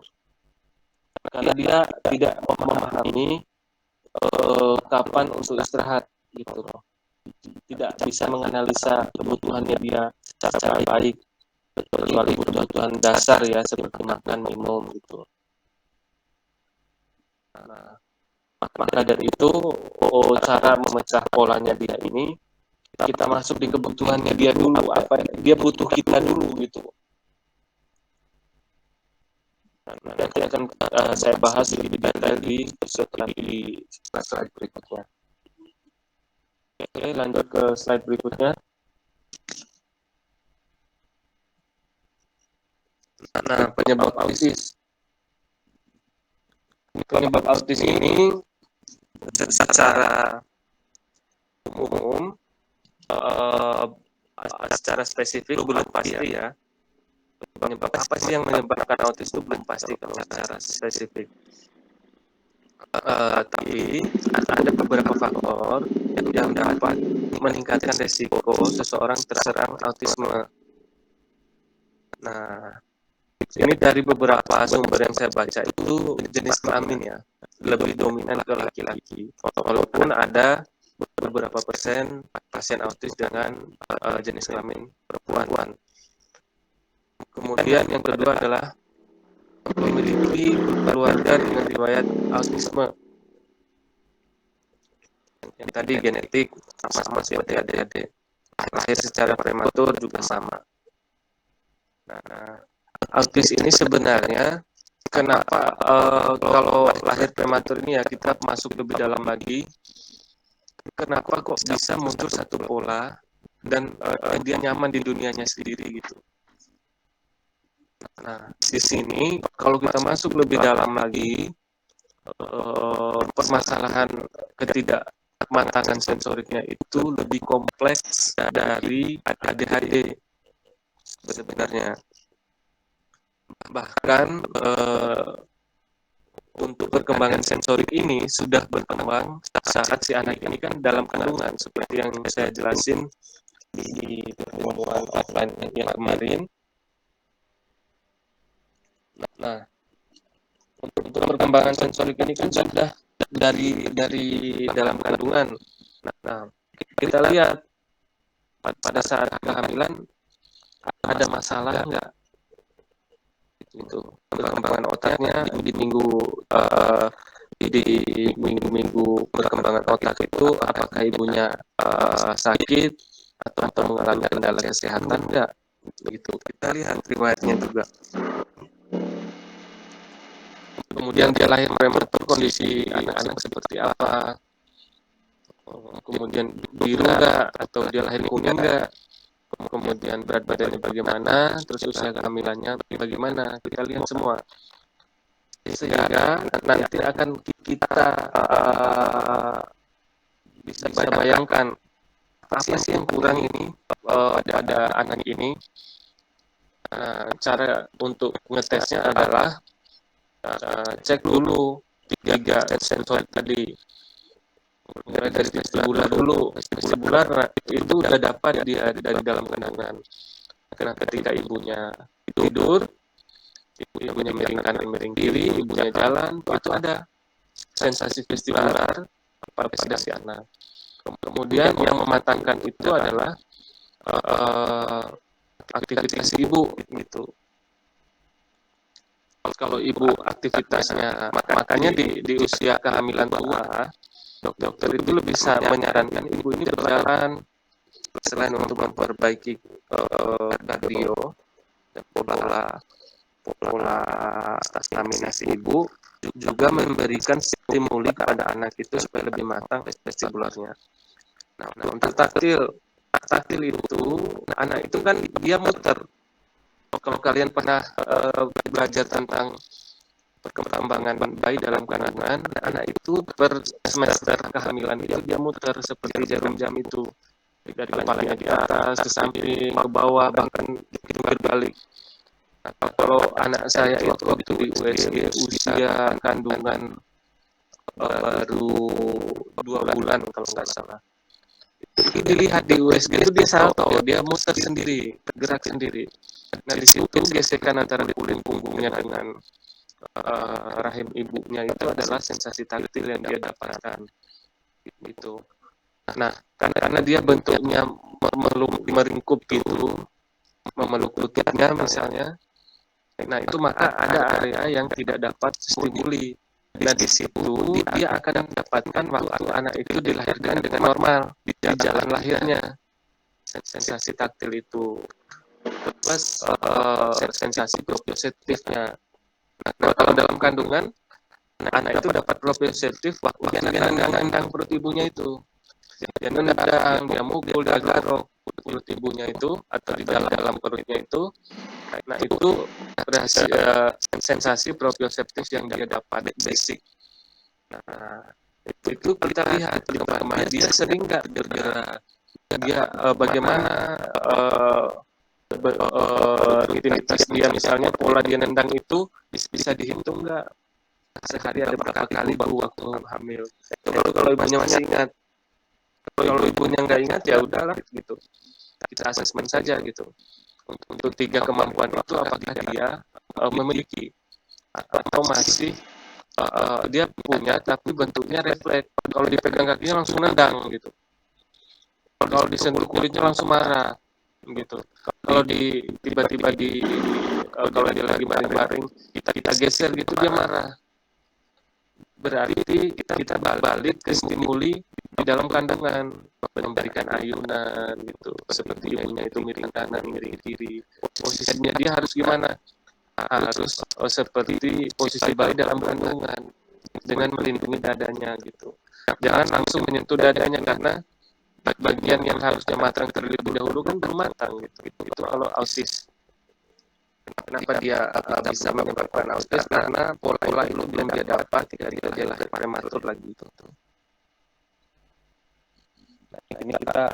S1: karena dia tidak memahami kapan untuk istirahat gitu loh. Tidak bisa menganalisa kebutuhannya dia secara baik, kecuali kebutuhan dasar ya seperti makan, minum gitu. Nah, maka dari itu cara memecah polanya dia ini, kita masuk di kebutuhannya dia dulu, apa dia butuh kita dulu gitu. Nah, nanti akan saya bahas lebih detail di slide berikutnya. Oke, lanjut ke slide berikutnya. Nah, penyebab autis. Penyebab autis ini secara umum, secara spesifik belum pasti ya. Penyebab apa sih yang menyebabkan autis itu belum pasti kalau secara spesifik. Tapi ada beberapa faktor yang dapat meningkatkan resiko seseorang terserang autisme. Nah, ini dari beberapa sumber yang saya baca itu jenis kelamin ya, lebih dominan ke laki-laki. Walaupun ada beberapa persen pasien autis dengan jenis kelamin perempuan. Kemudian yang kedua adalah memiliki keluarga dengan riwayat autisme. Yang tadi genetik sama seperti adik-adik. Lahir secara prematur juga sama. Nah, autis ini sebenarnya kenapa kalau lahir prematur ini ya kita masuk lebih dalam lagi. Kenapa kok bisa muncul satu pola dan dia nyaman di dunianya sendiri gitu. Nah, di sini kalau kita masuk lebih dalam lagi, permasalahan ketidakmatangan sensoriknya itu lebih kompleks dari ADHD sebenarnya. Bahkan untuk perkembangan sensorik ini sudah berkembang saat si anak ini kan dalam kandungan, seperti yang saya jelasin di pertemuan offline yang kemarin. Nah, untuk perkembangan sensorik ini kan sudah dari dalam kandungan. Nah, kita lihat pada saat kehamilan ada masalah enggak? Itu perkembangan otaknya di minggu perkembangan otak itu apakah ibunya sakit atau mengalami kendala kesehatan enggak? Gitu. Kita lihat riwayatnya juga. Kemudian dia lahir prematur, kondisi anak-anak seperti apa, kemudian biru enggak, atau dia lahir kuning enggak, kemudian berat badannya bagaimana, terus usia kehamilannya bagaimana, kita lihat semua. Sehingga nanti akan kita bisa bayangkan apa sih yang kurang ini pada anak ini. Cara untuk ngetesnya adalah cek dulu 3 sensor tadi, mulai dari vestibular dulu. Vestibular itu udah dapat dia dari dalam kandungan. Karena ketika ibunya tidur, ibunya miring diri, ibunya jalan, itu ada sensasi vestibular pada si anak. Kemudian yang mematangkan itu adalah aktivitas ibu gitu. Kalau ibu aktivitasnya, makanya di usia kehamilan tua, dokter itu lebih bisa menyarankan ibu ini berjalan selain untuk memperbaiki kardio dan pola stamina si ibu, juga memberikan stimuli kepada anak itu supaya lebih matang vestibularnya. Nah, untuk taktil itu anak itu kan dia muter. Kalau kalian pernah belajar tentang perkembangan bayi dalam kandungan, anak itu per semester kehamilan itu dia muter seperti jarum jam itu, dari kepalanya di atas ke samping ke bawah, bahkan berbalik. Nah, kalau anak saya itu waktu di USG usia kandungan baru 2 bulan kalau nggak salah, itu dilihat di USG itu dia salto, dia muter sendiri, bergerak sendiri. Nah, di situ gesekan antara kulit punggungnya dengan rahim ibunya itu adalah sensasi taktil yang dia dapatkan gitu. Nah, karena dia bentuknya meringkup gitu, memeluk lututnya misalnya, nah itu maka ada area yang tidak dapat stimuli Nah, di situ dia akan mendapatkan waktu anak itu dilahirkan dengan normal di jalan lahirnya. Sensasi taktil itu plus sensasi proprioceptifnya. Nah, kalau dalam kandungan anak itu dapat proprioceptif waktu dia nendang perut ibunya itu. Dia nendang, dia mukul, dia garuk perut ibunya itu atau di dalam perutnya itu. Nah, itu sensasi proprioceptif yang dia dapat basic. Nah, itu kita lihat perkembangan dia sering nggak bergerak, dia bagaimana rutinitas dia, misalnya pola dia nendang itu bisa dihitung nggak, sehari ada berapa kali baru waktu hamil. Kalau ibunya masih ingat, kalau ibunya nggak ingat ya udahlah gitu, kita asesmen saja gitu. Untuk 3 kemampuan itu apakah dia memiliki atau masih dia punya tapi bentuknya refleks. Kalau dipegang kakinya langsung nendang gitu, kalau disentuh kulitnya langsung marah gitu. Kalau tiba-tiba kalau dia lagi baring-baring kita geser gitu dia marah. Berarti kita balik ke stimuli di dalam kandungan, memberikan ayunan gitu, seperti ibunya itu miring kanan miring kiri, posisinya dia harus gimana, harus seperti posisi bayi dalam kandungan dengan melindungi dadanya gitu. Jangan langsung menyentuh dadanya karena bagian yang harusnya matang terlebih dahulu kan belum matang gitu. Itu kalau autis. Kenapa dia bisa menyebabkan autis? Karena pola itu belum dia dapat ketika dia lahir prematur lagi itu. Nah, ini kita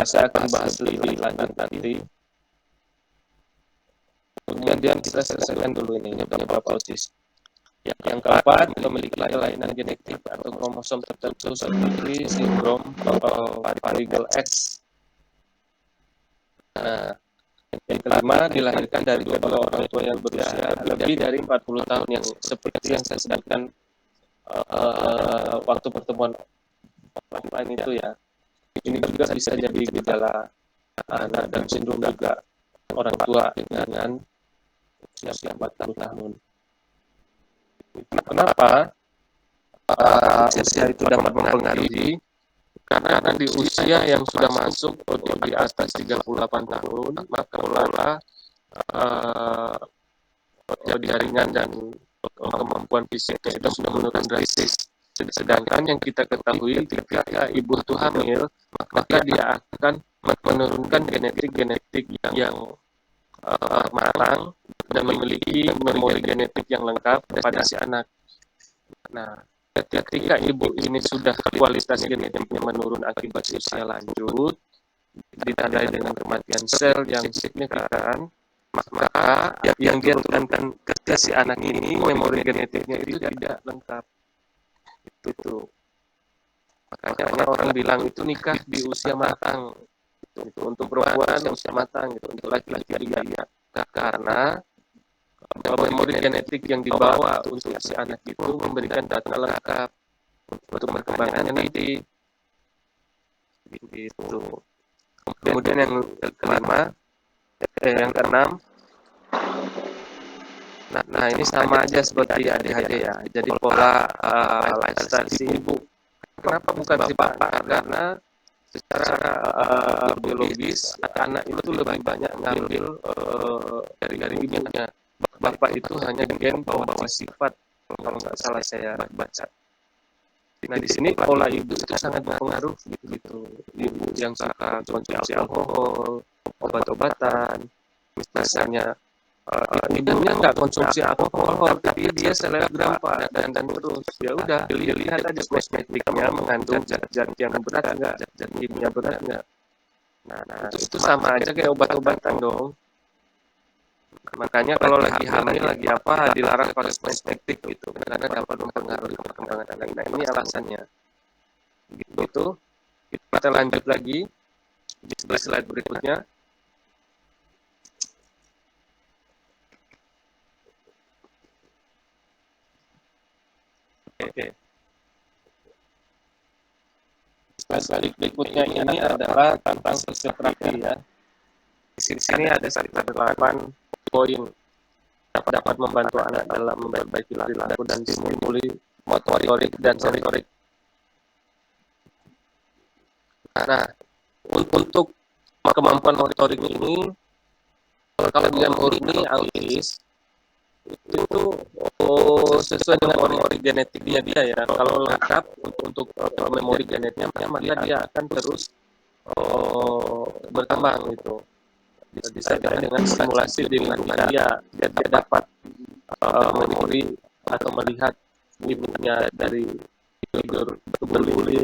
S1: saya akan bahas lebih lanjut nanti. Kemudian kita selesaikan dulu ini penyebab autis. Yang keempat, memiliki kelainan genetik atau kromosom tertentu seperti sindrom Farigel X. Nah, yang kelima, dilahirkan dari dua orang tua yang berusia lebih dari 40 tahun, yang seperti yang saya sebutkan waktu pertemuan offline itu ya. Ini juga bisa jadi gejala anak dan sindrom juga orang tua dengan usia 40 tahun. Kenapa usia itu dapat mempengaruhi? Karena di usia yang sudah masuk di atas 38 tahun, maka pola jaringan dan kemampuan fisiknya itu sudah menurun drastis. Sedangkan yang kita ketahui ketika ibu itu hamil, maka dia akan menurunkan genetik yang matang dan memiliki memori genetik yang lengkap pada si anak. Nah, ketika ibu ini sudah kualitas genetiknya menurun akibat usia lanjut, ditandai dengan kematian sel yang signifikan, maka yang dia tekankan ke si anak ini memori genetiknya itu tidak lengkap. Itu. Makanya orang bilang itu nikah di usia matang. Untuk perempuan usia matang, gitu. Untuk laki-laki juga. Karena memori genetik yang dibawa untuk si anak itu memberikan data lengkap untuk perkembangannya nanti. Gitu. Kemudian yang keenam, nah ini sama aja seperti ADHD ya. Jadi pola lifestyle si ibu. Kenapa bukan si bapak? Karena secara biologis anak itu lebih banyak ngambil dari ibunya. Bapak itu hanya gen bawa sifat, kalau nggak salah saya baca. Nah di sini pola ibu itu sangat berpengaruh gitu. Ibu yang suka konsumsi alkohol, obat-obatan, misalnya ibunya nggak konsumsi alkohol, tapi dia selebgram Pak, dan terus ya udah dilihat aja kosmetiknya mengandung zat-zat yang berat nggak, zat kimia berat nggak. Nah itu sama aja kayak obat-obatan dong. Makanya kalau lagi hamil lagi apa dilarang pakai kosmetik gitu, karena dapat mempengaruhi perkembangan anak. Nah ini alasannya. Gitu. Kita lanjut lagi di slide berikutnya. Oke. Slide berikutnya ini adalah tentang fisioterapi ya. Di sini ada sekitar 8 poin. dapat membantu anak dalam memperbaiki perilaku dan stimuli motorik dan sensorik. Nah, untuk kemampuan motorik ini, kalau dia murni autis, itu sesuai dengan memori genetiknya dia ya. Kalau lengkap untuk memori genetiknya, maka dia akan terus berkembang gitu. Disertai dengan simulasi di lingkungan dia dapat memori atau melihat ibunya dari tidur berguling,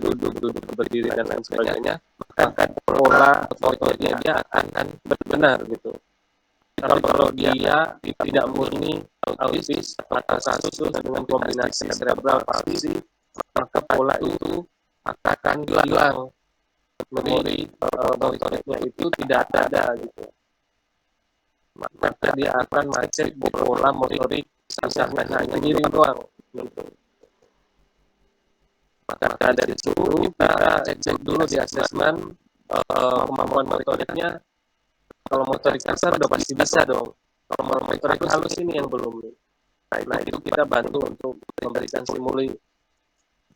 S1: duduk, berdiri dan lain sebagainya, maka pola motoriknya dia akan benar gitu. Kalau dia tidak murni autis atau kasus dengan kombinasi cerebral palsy, maka pola itu akan hilang. Memori motoriknya itu tidak ada gitu. Maka dia akan macet di pola motorik misalnya hanya ngiring doang gitu. Maka dari situ kita cek dulu di asesmen kemampuan motoriknya. Kalau motorik kasar udah pasti bisa dong. Kalau motorik halus ini yang belum. Nah itu kita bantu untuk memberikan stimuli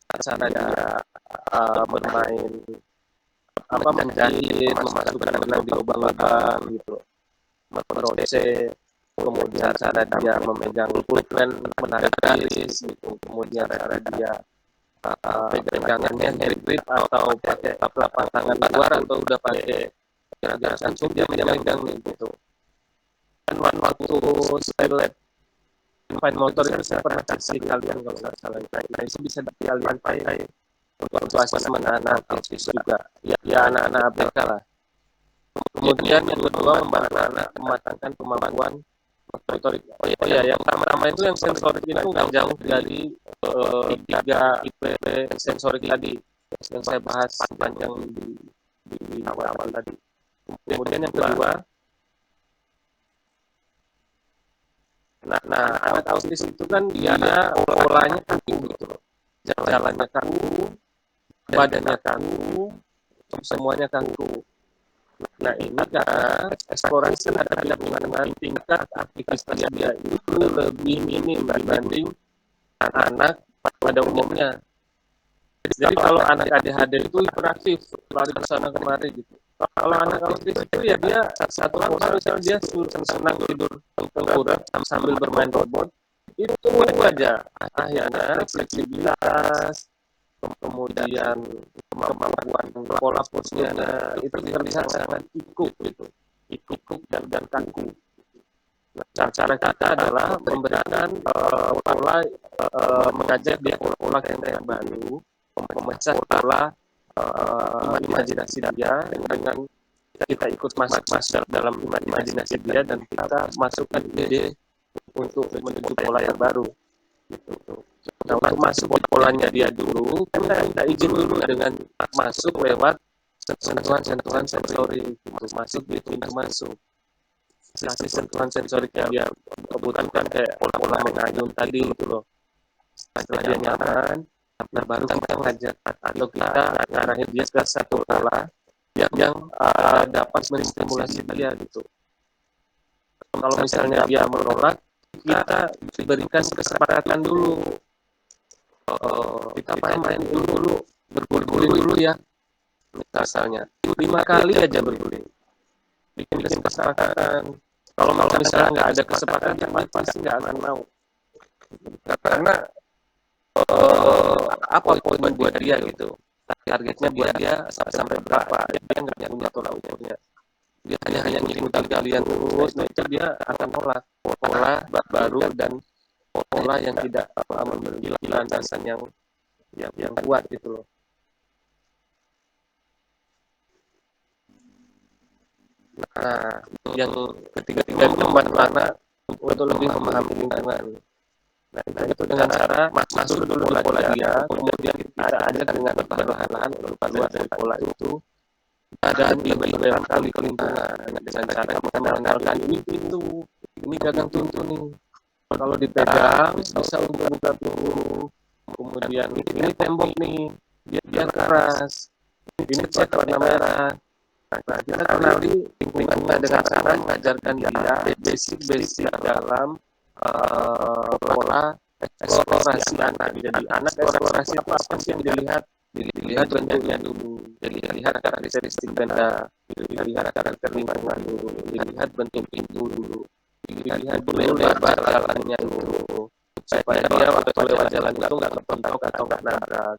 S1: cara dia bermain menjahit, memasukkan benang di lubang-lubang gitu, merocek, kemudian cara dia memegang pulpen, menarik garis gitu, kemudian cara dia pegangannya hand grip atau pakai telapak tangan luar atau udah pakai gerakan dia memegang gitu. Dan waktu saya lihat fine motor itu saya pernah kasih kalian kalau nggak salah. Nah itu bisa kalian pakai untuk asesmen anak autis juga, ya anak-anak ABK lah. Kemudian yang kedua membantu anak mematangkan kemampuan motorik. Oh ya, yang pertama itu yang sensorik itu nggak jauh dari 3 IPP sensorik tadi yang saya bahas panjang di awal tadi. Kemudian yang kedua, nah anak autis itu kan dia polanya kaku gitu loh, jalannya kaku, badannya kaku, semuanya kaku. Nah ini karena eksplorasi ada dengan tingkat aktivitas dia itu lebih minim dibanding anak pada umumnya. Jadi kalau anak ADHD itu hiperaktif, lari ke sana kemari gitu. Kalau anak autis itu ya dia satu pola, misalnya dia senang tidur tengkurap sambil bermain robot, itu aja. Akhirnya fleksibilitas, kemudian kemampuan pola posnya itu terlihat sangat kikuk gitu, kikuk dan kaku. Nah, cara kita adalah memberikan pola, mengajak dia pola yang baru, memecah pola imajinasi dia dengan kita ikut masuk dalam imajinasi dia dan kita masukkan ide untuk menuju pola yang baru gitu. Nah untuk masuk polanya dia dulu kita izin dulu dengan masuk lewat sentuhan sensori gitu. Masuk di pintu masuk kasih sentuhan sensoriknya dia kebutuhan kayak pola mengayun tadi gitu loh. Setelah dia nyaman, nah baru kita ngajak atau kita ngarahin dia ke satu pola yang dapat menstimulasi dia gitu. Kalau misalnya dia menolak, kita berikan kesepakatan dulu. Kita main dulu, berguling dulu ya. Misalnya 5 kali aja berguling. Bikin kesepakatan. Kalau misalnya nggak ada kesepakatan, dia pasti nggak akan mau. Karena apa poin buat dia gitu, targetnya buat dia sampai berapa, dia nggak punya tolak ukurnya, dia hanya ngikutin kalian terus, nah itu dia akan nolak pola baru dan pola yang tidak memiliki landasan yang kuat gitu loh. Nah yang ketiga itu membantu anak untuk lebih memahami lingkungan. Nah itu dengan cara masuk dulu pola dia, kemudian kita ajak dengan perlahan-lahan keluar dari pola itu, dan lebih kali ke lingkungan dengan cara mengenalkan ini pintu, ini gagang pintu nih, kalau dipegang bisa untuk buka pintu, kemudian ini tembok nih, biar keras, ini cat warna merah, Nah, kita kenali lingkungan dengan cara mengajarkan dia basic dalam pola eksplorasi anak. Jadi anak eksplorasi itu apa sih yang dilihat bentuknya dulu, dilihat karakteristik benda, dilihat karakter lingkungan dulu, dilihat bentuk pintu dulu, dilihat dulu lebar jalannya dulu, supaya dia waktu lewat jalan itu nggak kepentok atau nggak nabrak.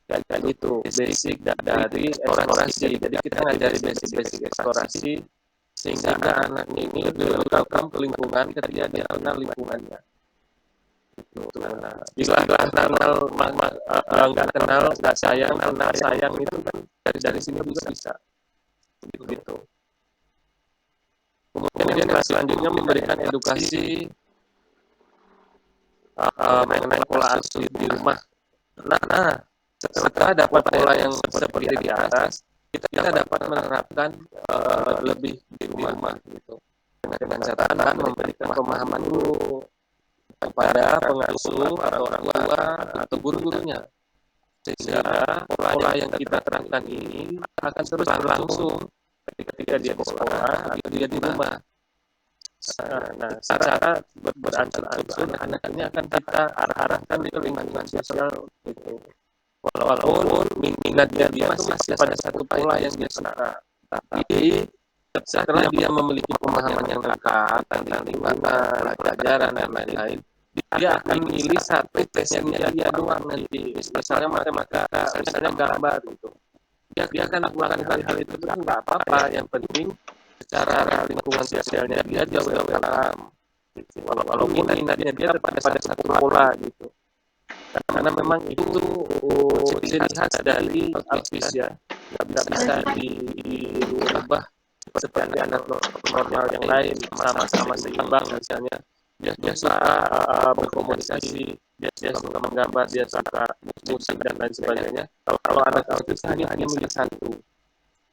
S1: Kayak gitu, basic dari eksplorasi. Jadi kita ngajari basic eksplorasi sehingga anak ini lebih welcome ke lingkungan ketika dia kenal lingkungannya. Nah, istilah nggak kenal nggak sayang, kenal sayang itu kan dari sini juga bisa. Gitu. Kemudian kelas selanjutnya memberikan edukasi mengenai pola asuh di rumah. Nah, setelah dapat pola yang seperti di atas, kita dapat menerapkan lebih di rumah gitu. Dengan catatan memberikan pemahaman dulu kepada pengasuh atau orang tua atau guru-gurunya, sehingga pola yang kita terapkan ini akan terus berlangsung ketika dia di sekolah atau dia di rumah. Nah, secara beransur-ansur anak ini akan kita arahkan ke lingkungan sosial gitu. Walaupun minatnya dia masih pada satu pola yang dia suka, tapi setelah dia memiliki pemahaman yang lengkap tentang lingkungan, pelajaran dan lain-lain, dia akan memilih satu passionnya dia doang nanti. Misalnya matematika, misalnya gambar gitu. Dia akan melakukan hal-hal itu terus nggak apa-apa. Yang penting secara lingkungan sosialnya dia jauh dalam. Walaupun minatnya dia pada satu pola gitu. Karena memang itu ciri khas dari autis ya, nggak bisa diubah seperti anak normal yang lain, sama-sama seimbang misalnya. Dia suka berkomunikasi, dia suka menggambar, dia suka musik dan lain sebagainya. Kalau anak autis hanya memilih satu,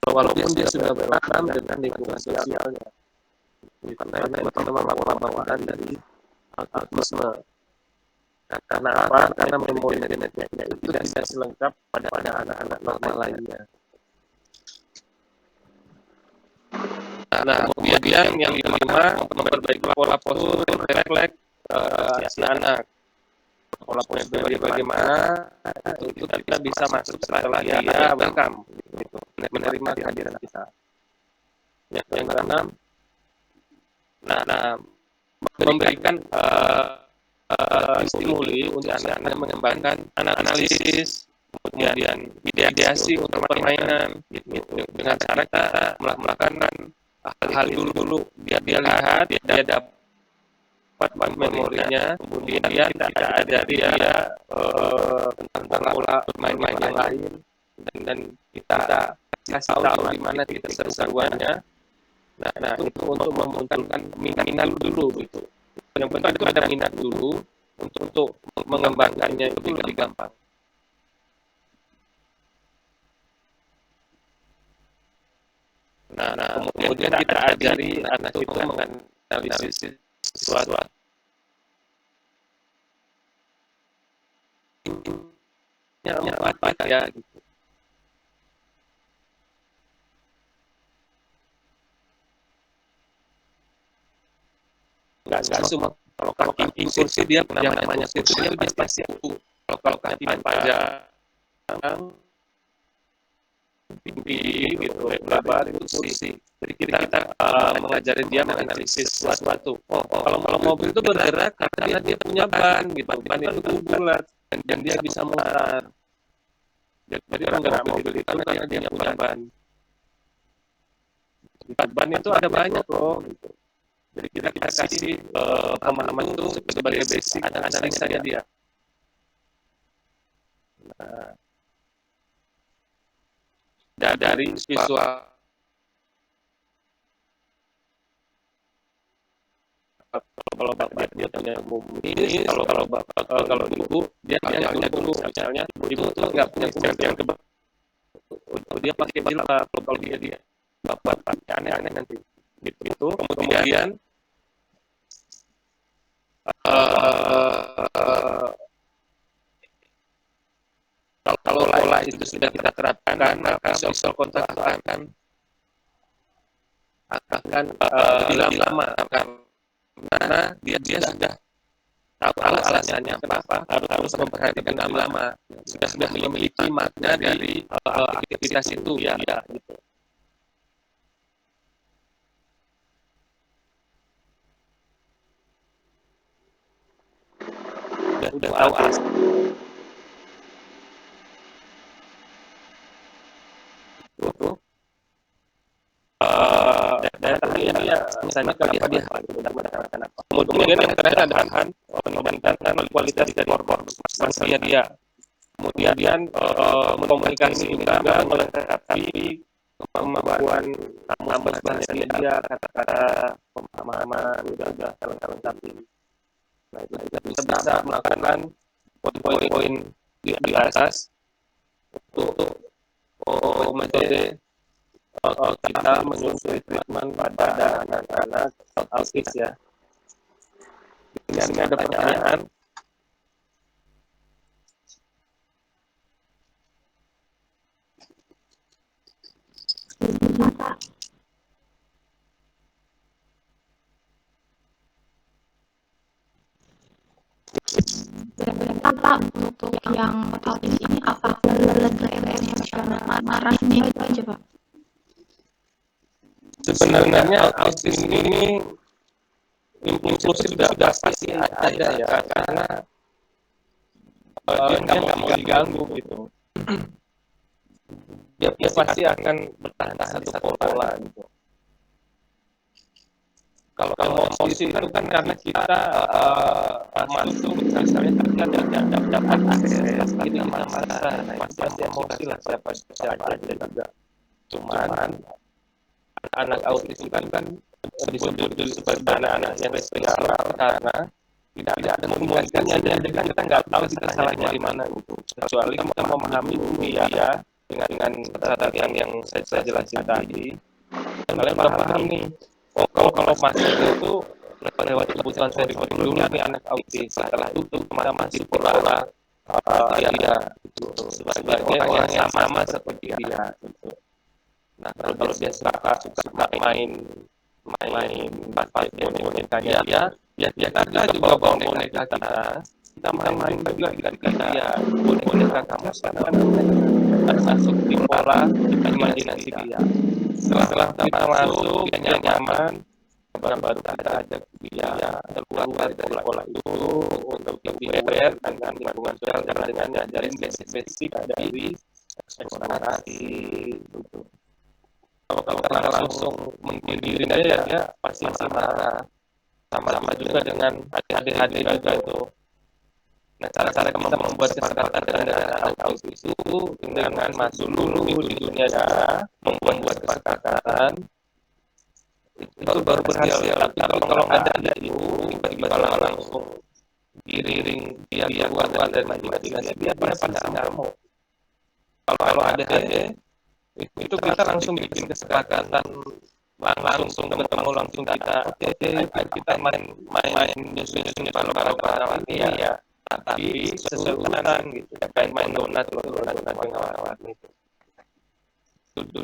S1: walaupun dia sudah beragam dengan lingkungan sosialnya. Karena itu memang bawaan dari autisme. Karena apa? Karena memori genetiknya itu tidak selengkap pada anak-anak normal lainnya. Nah, kemudian yang kelima, memperbaiki pola postur, refleks si anak. Pola postur bagaimana? Itu kita bisa masuk setelah dia welcome, gitu, menerima kehadiran kita. Yang keenam, memberikan stimuli untuk anak-anak mengembangkan analisis, kemudian ideasi untuk permainan gitu. Dengan cara kita melakukan hal dulu dia lihat, dia dapat memorinya, kemudian kita ajari dia tentang pola bermain yang lain, dan kita kasih tahu di mana kita seru-seruannya. Nah, itu untuk memunculkan minat dulu gitu. Yang penting itu ada minat dulu, untuk mengembangkannya itu lebih gampang. Nah, kemudian kita ajari anak itu menganalisis sesuatu. Apa ya gitu. Nggak semua. Kalau kaki kursi dia namanya kursi dia pasti kalau kaki panjang tinggi gitu lebar itu kursi. Jadi kita mengajari dia menganalisis sesuatu. Kalau mobil itu bergerak karena dia punya ban gitu. Ban itu bulat dan dia bisa mutar. Jadi penggerak mobil itu karena dia punya ban. Ban itu ada banyak loh gitu. Jadi kita kasih pemahaman itu sebagai basic analisa dia. Nah, dari visual kalau bapak dia punya ini, kalau ibu dia punya dulu misalnya ibu tuh nggak punya yang kebal, dia pakai jilbab. Kalau dia bapak aneh-aneh nanti gitu. Kemudian kalau pola itu sudah kita terapkan, maka visual kontak akan akan lebih lama karena dia sudah tahu alasannya apa harus memperhatikan lebih lama, sudah memiliki makna dari aktivitas itu ya gitu. Udah tahu alasan itu. Dan akhirnya misalnya kenapa dia kemudian yang terakhir adalah meningkatkan kualitas dari responsnya dia, kemudian komunikasi juga melengkapi kemampuan bahasa dia, kata-kata, pemahaman juga lengkapi. Nah itu bisa melakukan poin-poin di atas untuk metode kita menyusun treatment pada anak-anak autis ya. Dengan ada pertanyaan.
S2: Pak, untuk yang autis ini apapun levelnya marahnya itu aja Pak.
S1: Sebenarnya autis ini inklusif sudah pasti ada ya, karena dia nggak mau diganggu gitu. Dia pasti akan bertahan satu pola gitu. Kalau emosi itu kan karena kita masuk misalnya kita dapat akses kita marah, pasti emosi lah siapa aja juga. Cuman anak autis itu kan disebut seperti anak-anak yang spesial karena tidak ada komunikasinya, dan kita nggak tahu kita salahnya di mana gitu. Kecuali kita memahami dulu ya dengan catatan yang saya jelasin tadi, kalian paham nih. Kalau masih itu lewat kebutuhan sendiri dulu nih anak autis, setelah itu kita masih pola dia gitu, sebagai orang yang sama seperti dia gitu. Nah kalau dia suka main bonekanya dia kita juga bawa boneka kita main juga dengan dia boneka kamu sekarang ada masuk di pola imajinasi dia. Setelah kita masuk dia nyaman, baru kita ajak dia keluar dari pola itu untuk lebih aware dengan lingkungan sosial, dengan ngajarin basic dari eksplorasi gitu. Kalau kita langsung menggiring aja ya pasti marah. Sama juga dengan adik-adik juga itu. Nah cara kita membuat kesepakatan dengan anak autis itu dengan masuk dulu di dunia nyata, membuat kesepakatan itu baru berhasil. Tapi kalau ada itu tiba-tiba langsung giring dia keluar dari imajinasi dia pasti nggak mau. Kalau ada itu kita langsung bikin kesepakatan langsung ketemu langsung kita main nyusun kalau ini ya, tapi sesuai urutan gitu, main donat pengawalan itu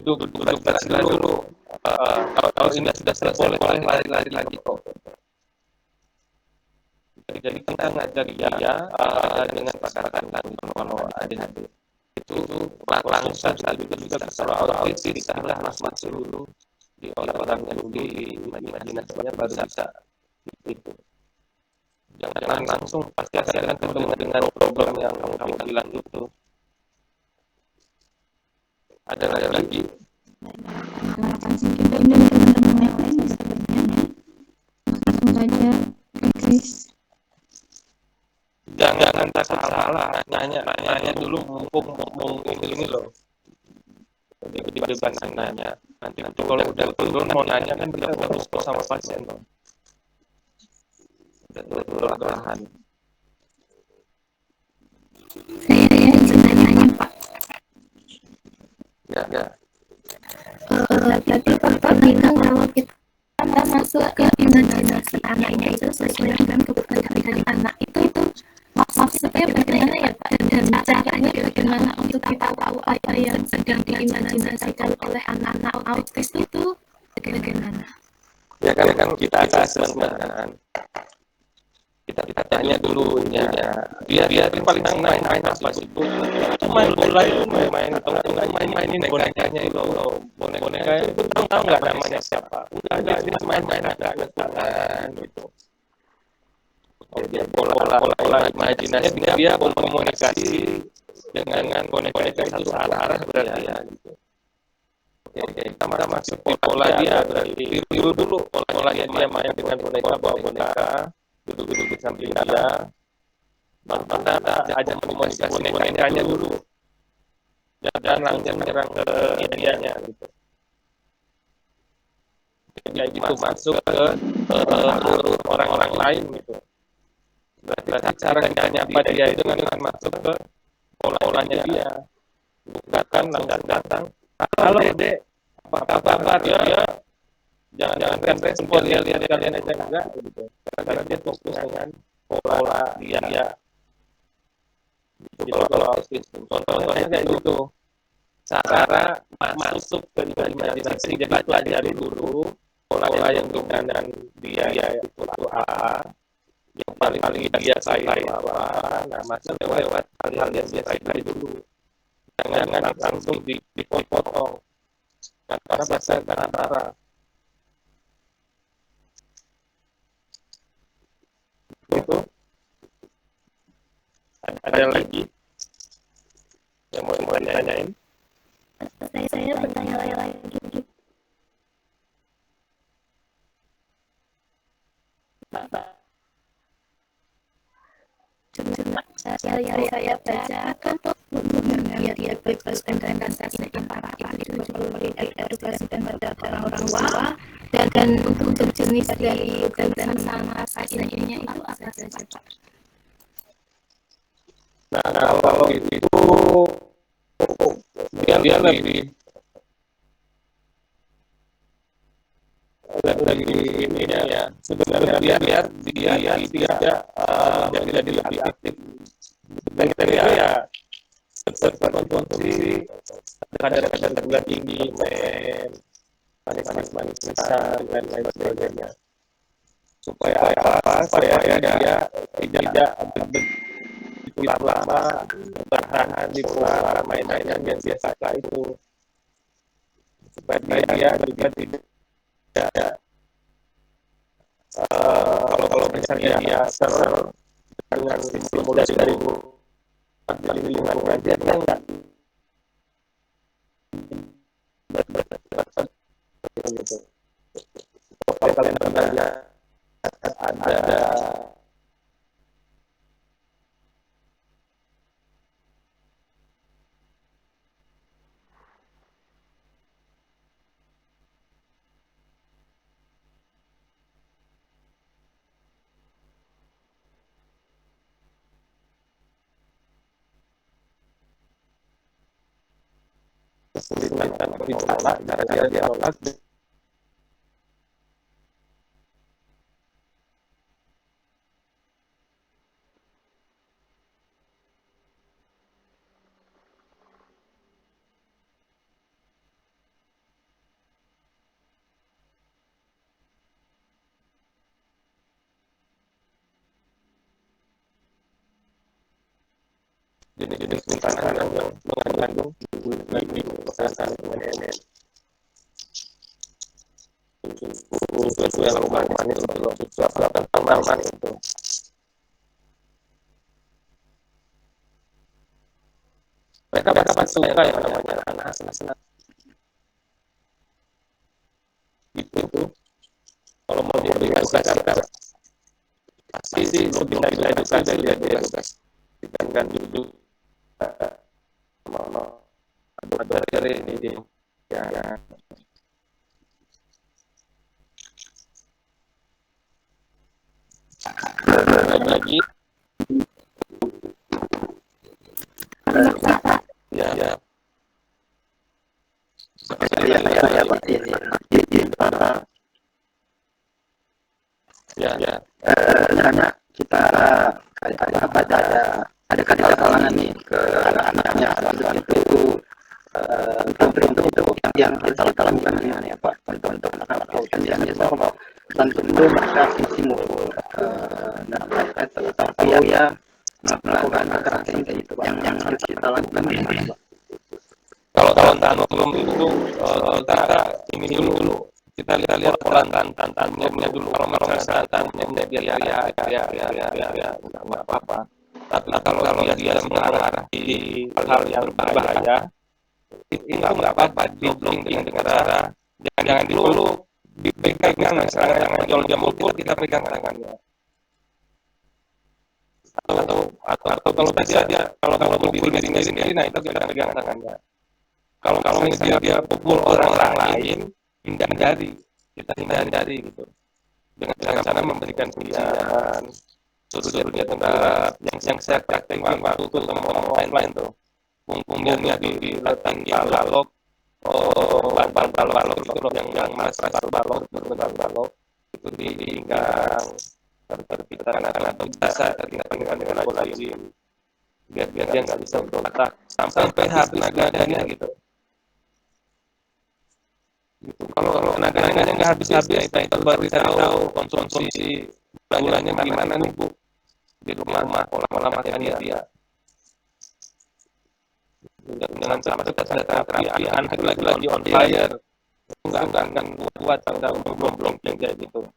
S1: duduk dulu kalau ini sudah selesai boleh lari lagi kok. Jadi kita ngajak dia dengan kesepakatan kalau adik-adik itu langsung juga kalau autis disahlah masuk dulu di orangnya dulu di imajinasinya baru bisa itu. Jangan langsung pasti akan ketemu dengan problem yang kamu bilang itu. Ada lagi?
S2: Juga ini teman-teman yang lain bisa bertanya. Langsung saja, Chris.
S1: Jangan tak salah, nanya dulu mumpung ini loh. Tiba-tiba nanya. Nanti kalau udah turun mau nanya kan kita harus sama pasien loh. Udah turun arahan.
S4: Saya izin nanya Pak.
S1: Ya.
S4: Tadi Bapak bilang kalau kita masuk ke imajinasi anaknya itu sesuai dengan kebutuhan dari anak itu maksudnya bagaimana ya Pak, dan caranya bagaimana untuk kita tahu apa yang sedang diimajinasikan oleh anak-anak autis itu bagaimana?
S1: kita asesmen, kita tanya dulu ya, dia paling senang main apa sih itu, main bola itu, main atau mainin bonekanya itu, boneka itu tahu nggak namanya siapa? Enggak, dia main ada tangan gitu. Dia bola imajinasi, dia berkomunikasi dengan boneka itu arah berarti ya gitu. Oke, sama masuk pola dia berarti tiru dulu pola dia main dengan boneka, bawa boneka, duduk di samping dia, mana aja komunikasi bonekanya dulu, dan langsung menyerang ke dianya gitu. Jadi itu masuk ke alur orang-orang lain gitu. Berarti cara tanya apa dia itu dengan masuk ke polanya dia, bukan langsung datang. Halo Dek, apa kabar ya? Jangan kan respon lihat kalian aja enggak gitu. Karena dia fokus dengan pola dia. Gitu, kalau contohnya kayak gitu. Cara masuk ke imajinasi, jadi pelajari dulu pola yang dengan dia itu A, yang paling dia itu apa. Nah, masuk lewat hal-hal yang dia pelajari dulu. Jangan langsung dipotong. Karena bahasa antara itu ada lagi yang mau ditanyain?
S4: Saya bertanya lagi. Saya baca kan untuk dia bebaskan dan transaksi antara itu edukasikan pada orang tua dan untuk jenis dari dan sama vaksinasinya itu apa saja Pak?
S1: Nah, kalau itu dia lebih ini ya, sebenarnya dia lihat jadi lebih aktif. Dan kita ya konsumsi kadar gula tinggi, manis-manisan dan lain sebagainya. Supaya apa? Supaya dia tidak begitu lama bertahan di pola mainan yang biasa itu. Supaya dia juga tidak kalau misalnya dia dengan stimulus dari lingkungan dia enggak gitu. Kalau kalian pernah ada kesulitan ditolak, cara dia tolak jenis makanan yang mengandung perasaan nenek susu yang manis belum susu apa tanaman itu mereka pasti suka yang namanya anak itu kalau mau diedukasi pasti sih lebih diedukasi dari edukasi kan dulu ada dari ini ya lagi ya
S5: misalnya kita ada kata-kata nih ke anak-anaknya itu untuk yang kita lakukan dengan ya Pak untuk anak-anak kan biasanya tentu mereka stimul dan mereka tahu ya melakukan kekerasan itu yang harus kita lakukan gimana Pak?
S1: Kalau tantrum itu kita ini dulu kita lihat pola tantangannya dulu. Kalau misalnya tantangannya dia nggak apa-apa. Tapi kalau dia mengarah di hal yang berbahaya, itu nggak apa-apa. Dibloking dengan cara jangan dulu dipegang, misalnya jangan dia mukul kita pegang tangannya. Atau kalau dia kalau berdiri sendiri, nah itu kita pegang tangannya. Kalau dia pukul orang lain, hindari gitu. Dengan cara memberikan pujian, suruh dia tenggelam. Yang saya praktekkan waktu itu sama orang lain tuh, punggungnya diletakkan di balok, balok itu loh yang masuk balok itu diinggang. Kita anak-anak biasa dengan bola ini, biar dia nggak bisa berontak sampai habis tenaganya gitu. Kalau tenaganya nggak habis-habis, itu baru kita tahu konsumsi gulanya gimana nih Bu di rumah pola makannya dia. Jangan sampai kita terapi anak lagi on fire, nggak akan kuat belum kayak gitu.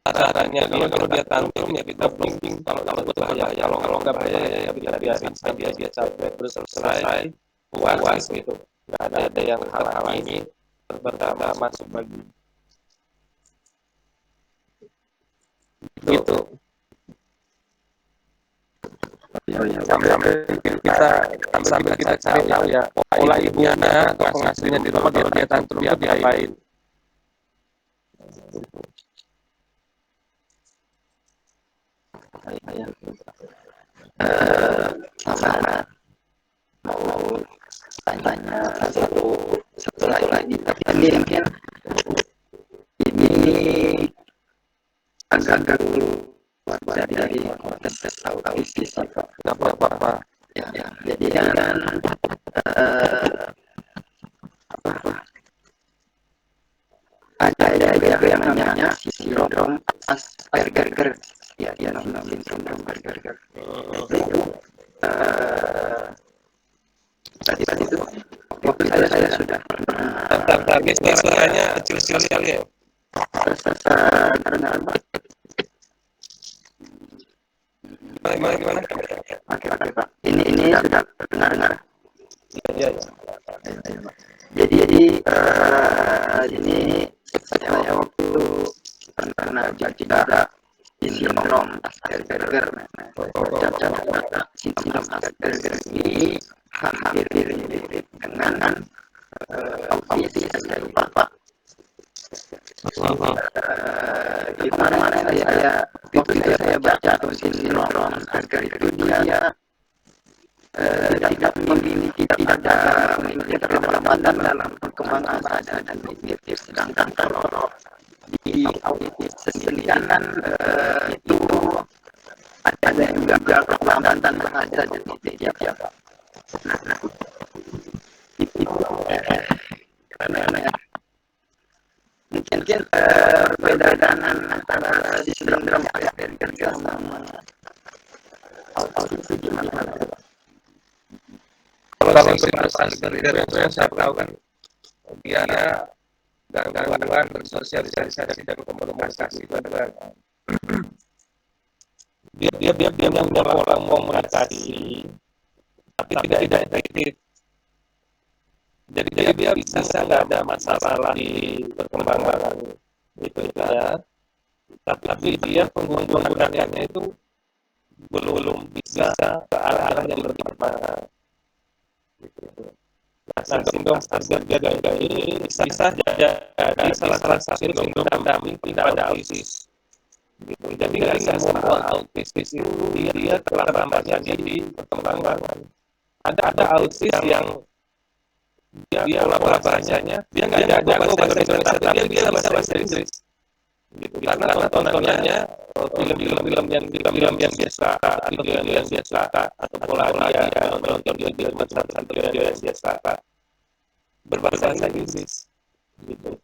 S1: Caranya kalau dia tantrum ya kita blocking, kalau bahaya kalau nggak bahaya ya biarin sampai dia capek terus selesai puas gitu, nggak ada yang hal-hal ini pertama masuk lagi gitu. Sampai kita cari tahu ya pola ibunya atau pengasuhnya di rumah kalau dia tantrum dia diapain.
S5: Sama mau tanya satu lagi, tapi ini mungkin ini agak dari konteks autis Pak. Nggak apa-apa. Ya, jadi kan ada yang namanya sindrom Asperger. Ya, namanya sindrom Asperger. Tadi itu waktu saya sudah pernah.
S1: Tapi suaranya kecil sekali ya.
S5: Karena gimana? Oke Pak. Ini sudah dengar. Iya. Jadi ini saya waktu pernah juga sindrom Asperger. Sindrom Asperger ini hampir mirip dengan autis dari Bapak. Kemarin saya baca atau sindrom Asperger itu dia tidak memiliki keterlambatan dalam perkembangan bahasa dan kognitif, sedangkan kalau di autis sendiri kan itu ada juga perlambatan bahasa dan kognitif ya Pak. Itu karena mungkin perbedaan antara sindrom Asperger sama autis itu gimana Pak?
S1: Kalau sindrom Asperger yang saya tahu kan dia gangguan bersosialisasi dan komunikasi itu adalah dia punya pola komunikasi tapi tidak efektif. Jadi dia bisa nggak ada masalah di perkembangan itu ya, tapi dia penggunaannya itu belum bisa ke arah yang lebih tepat. Nah, sindrom Asperger ini bisa jadi salah satu sindrom pendamping pada autis. Gitu. Jadi nggak semua autis itu dia terlambatnya di perkembangan. Ada autis yang dia pola bahasanya dia nggak jago bahasa Indonesia tapi dia bisa bahasa Inggris. Gitu. Karena tontonannya film yang dia suka, video yang dia suka, atau pola dia nonton video yang dia suka berbahasa Inggris. Gitu.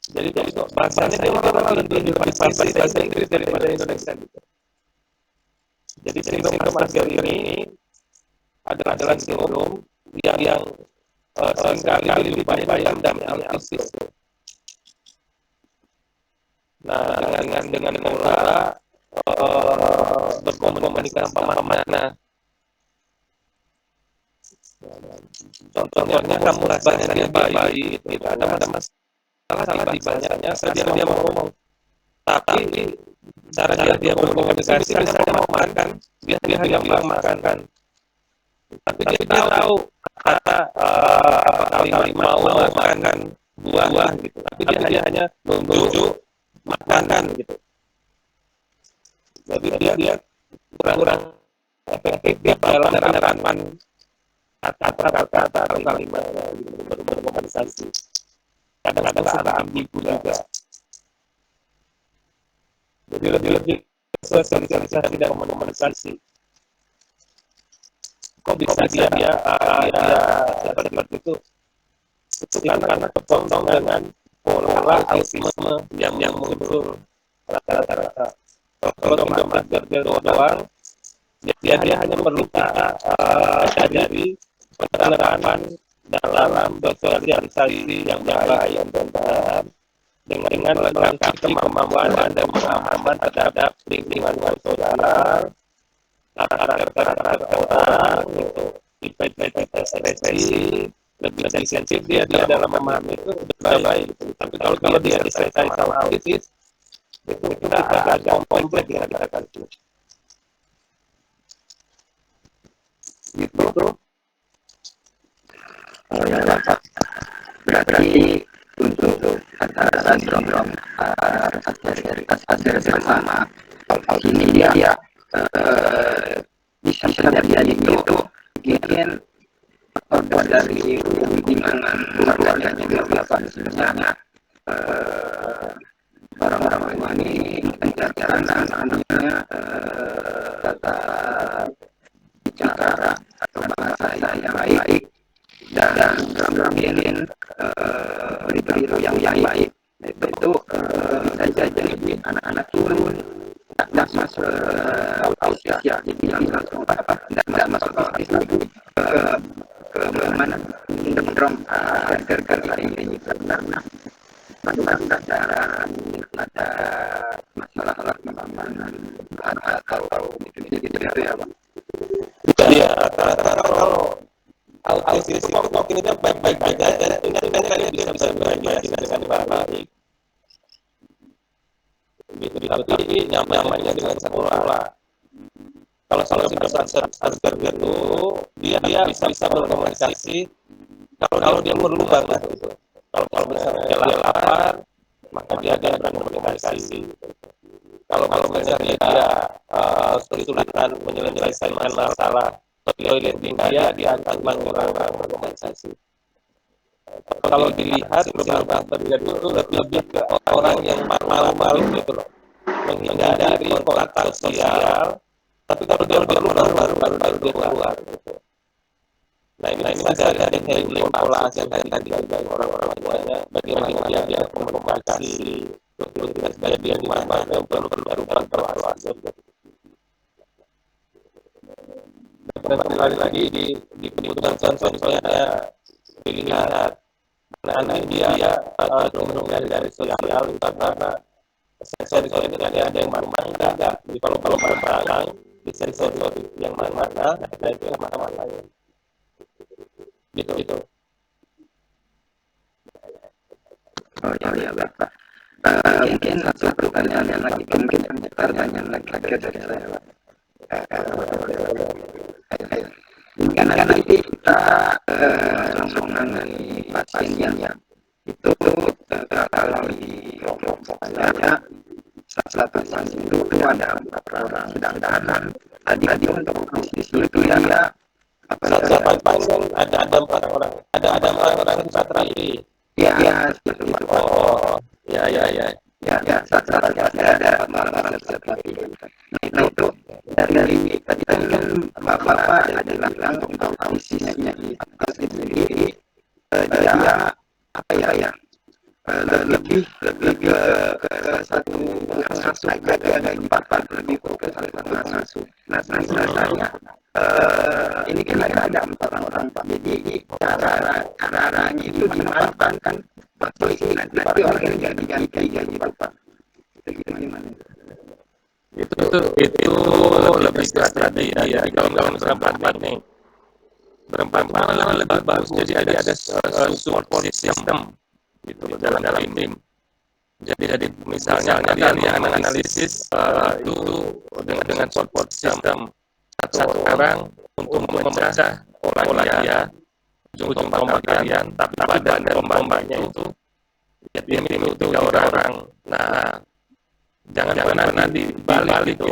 S1: Jadi bahasanya dia lebih pasti bahasa Inggris daripada Indonesia gitu. Jadi sindrom Asperger ini adalah sindrom yang seringkali dilibatkan dalam autis. Nah, dengan pola berkomunikasi sama mana. Contohnya kamu rasanya dia baik, tidak ada masalah di bahasanya, dia mau ngomong. Tapi cara dia berkomunikasi, misalnya mau makan, dia hanya bilang makan kan. Tapi dia tahu kata kalimat mau makan buah gitu. Tapi dia hanya menuju makan gitu. Jadi dia kurang efektif dalam penerapan kata-kata atau kalimat gitu, berkomunikasi. Kadang-kadang ada ambigu juga. Jadi lebih sosialisasi dan komunikasi. Kok bisa dia seperti itu? Karena tercontoh dengan pola autisme yang muncul rata-rata. Kalau sindrom Asperger doang, dia hanya perlu dari penerapan dalam sosialisasi yang baik dengan melengkapi kemampuan dan pemahaman terhadap lingkungan sosial, karakter orang, itu ekspresi, lebih sensitif dia dalam memahami itu baik. Tapi kalau dia disertai sama autis, itu kita agak kompleks ya katakan itu. Gitu.
S5: Oh ya Bapak, berarti untuk antara sindrom Asperger sama ini dia bisa terjadi itu mungkin faktor dari hubungan keluarganya biarkan sebenarnya orang-orang ini mengajarkan anak-anaknya tata bicara atau bahasa yang baik dan mungkin perilaku yang baik itu bisa jadi anak-anak turun tidak masuk autis ya, jadi langsung tidak masuk autis lagi ke mana sindrom Asperger ini sebenarnya ada masalah pemahaman atau gitu ya Bang.
S1: Iya, kalau autis itu mungkin dia baik-baik aja, dengan kalian bisa berimajinasi dengan baik. Gitu, tapi nyamannya dengan sekolah. Kalau sindrom Asperger itu dia bisa berkomunikasi kalau dia perlu banget gitu. Kalau misalnya dia lapar, maka dia akan berkomunikasi. Kalau misalnya dia kesulitan menyelesaikan masalah toilet dia akan mengurangi berkomunikasi. Kalau dilihat sindrom Asperger itu lebih ke orang yang malu-malu gitu loh, menghindari kontak sosial, tapi kalau dia perlu baru dia keluar gitu. Nah ini ada handling pola asuh tadi dari orang-orang tuanya, bagaimana dia komunikasi, terus dia di mana yang perlu pola asuh. Dan kembali lagi di kebutuhan contohnya dilihat anak dia cenderung dari sosial karena sensori dengan ada yang mana ada di kalau barang di sensori yang mana ada itu yang mana lain gitu.
S5: Oh ya Bapak, mungkin satu pertanyaan yang lagi dari saya Pak. Karena nanti kita langsung menangani pasien yang itu kalau di kelompok saya salah satu pasien itu ada 4 orang, sedangkan tadi untuk bisnis itu ya
S1: Satu pasien ada 4 orang, ada 4 orang yang terapi.
S5: Ya seperti itu.
S1: Oh ya.
S5: Satu ada orang terapi. Nah itu dari tadi kan Bapak ada bilang untuk posisinya di atas sendiri dia apa ya lebih ke satu pengasuh ada empat lebih fokus ke pengasuh. Nah biasanya ini kan ada 4 orang Pak. Jadi caranya itu dimanfaatkan polisi nanti orang yang diganti gitu Pak. Itu gimana?
S1: Itu lebih strategi ya. Jadi kalau misalnya berempat nih, berempat malah lebih bagus. Jadi ada support system gitu dalam tim. Jadi misalnya kalian analisis itu dengan support system satu orang untuk memecah pola dia ujung tombak kalian, tapi pada tombaknya itu ya tim itu 3 orang. Nah, jangan pernah dibalik gitu.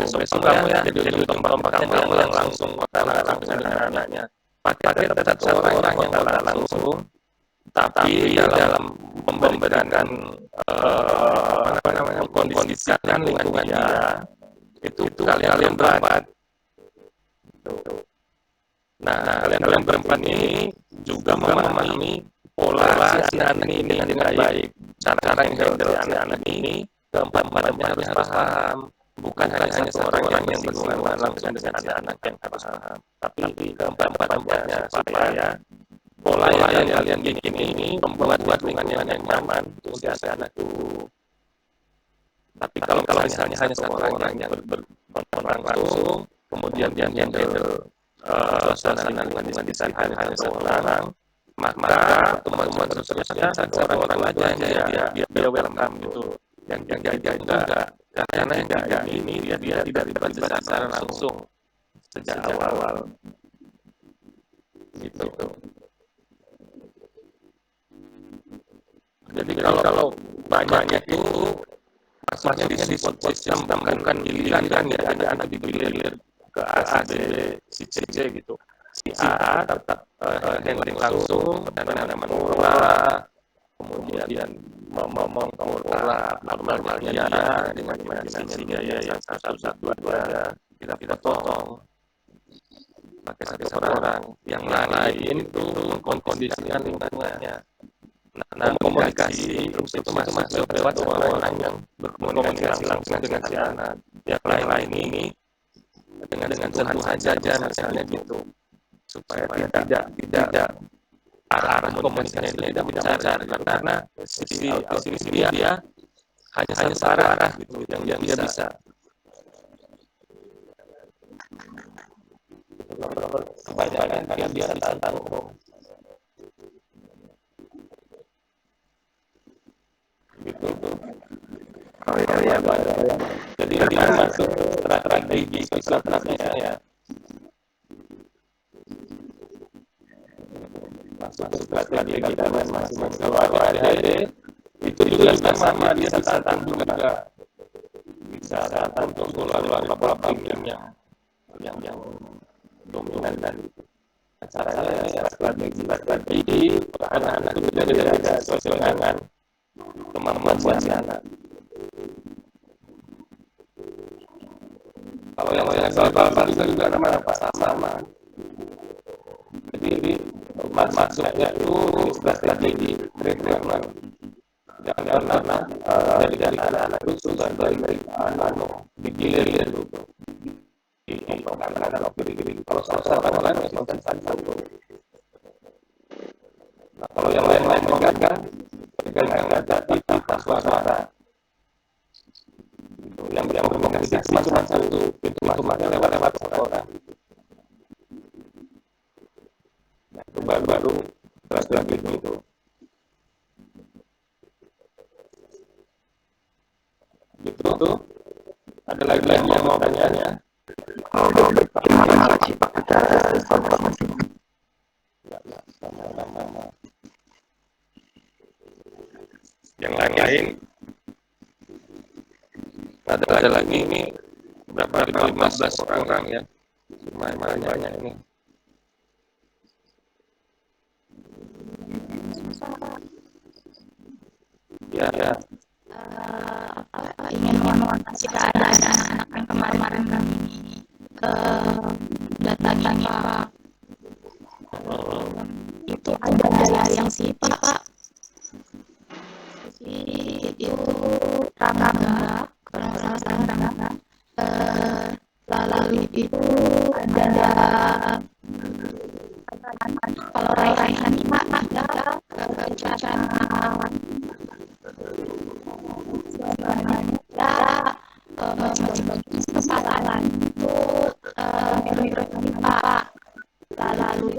S1: Besok kamu ya jadi ujung tombaknya kamu yang langsung langsung dengan anaknya. Pakai tetap satu orang yang langsung, tapi dalam memberikan mengkondisikan lingkungan dia itu kalian berempat. Nah, kalian berempat ini juga memahami pola si anak ini dengan baik. Cara yang handle si anak ini keempat-empatnya harus paham. Bukan hanya seorang yang berhubungan langsung dengan anak-anak yang harus paham, tapi keempat-empatnya supaya pola yang kalian bikin ini membuat lingkungan yang nyaman untuk si anak itu. Tapi kalau misalnya hanya satu orang yang berperan langsung, kemudian dia handle suasana lingkungan di sana hanya satu orang, maka teman-teman terusnya satu orang aja yang dia welcome gitu, yang jaga juga, karena yang ini dia tidak dibahas secara langsung sejak awal gitu. Jadi kalau banyak itu masuknya di support system, bukan giliran ya, ada anak digilir ke A, B, C, gitu. Si A tetap handling langsung dan pola, kemudian mengatur pola normalnya dia dengan imajinasinya yang satu dua kita potong pakai satu orang, yang lain itu mengkondisikan lingkungannya. Nah, komunikasi itu masuk lewat orang yang berkomunikasi langsung dengan si anak. Yang lain ini dengan sentuhan saja misalnya gitu, supaya tidak arah komunikasinya tidak mencari, karena sisi dia hanya searah gitu yang dia bisa. Kebanyakan dia biasa tantang gitu. Oh iya. Jadi masuk strategi ya. Masuk strategi kita masing-masing. Kalau ada itu juga sama dia tantang juga. Bisa tantang untuk keluar problem yang dominan dan caranya ya strategi anak-anak juga ada sesuai dengan kemampuan si anak. Kalau yang soal juga sama. Jadi maksudnya itu strategi treatment. Jangan karena dari anak-anak itu sudah dari anak digilir gitu. Kalau salah kan masih satu. Nah, kalau yang lain pegang suara. Yang berkomunikasi cuma satu, itu masuknya lewat orang. Nah, itu baru strategi itu. Gitu tuh. Ada lagi yang mau tanya?
S5: Terima kasih Pak atas informasinya.
S1: Sama-sama. Yang lain ada lagi ini berapa 15 orang ya, banyak ini. Ya.
S2: Ingin mengonfirmasi ada anak yang kemarin datangi Pak. Itu ada yang si Pak. itu ada kalau Raihan ini ada kecantikan, baju-baju kepalan itu mirip Pak. Lalu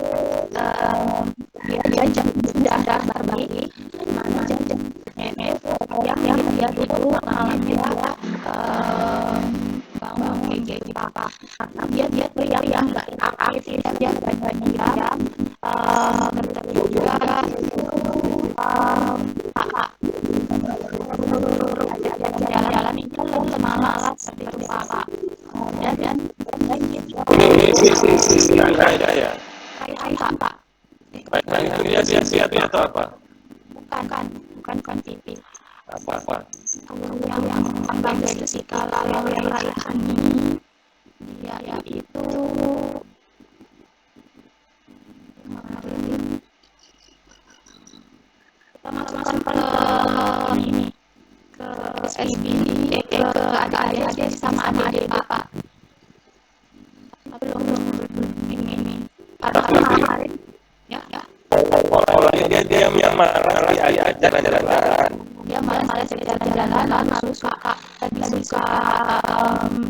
S2: dia sudah berbagi mana jam nenek yang dia dulu malamnya bangun kayak Papa. Dia yang nggak aktif, dia banyak kerja juga Pak. Jalan-jalan itu semalam seperti itu Pak. Dan
S1: Ya.
S2: Pak.
S1: Dia atau apa?
S2: Bukan TV.
S1: Apa?
S2: Yang bagus ketika lalu Raihan ini dia itu kita masukkan ke ini ke SBD ke adik-adik sama adik Bapak. Belum ini hari ya.
S1: Orangnya dia marah ayah jalan-jalan.
S2: Dia malas jalan-jalan lalu suka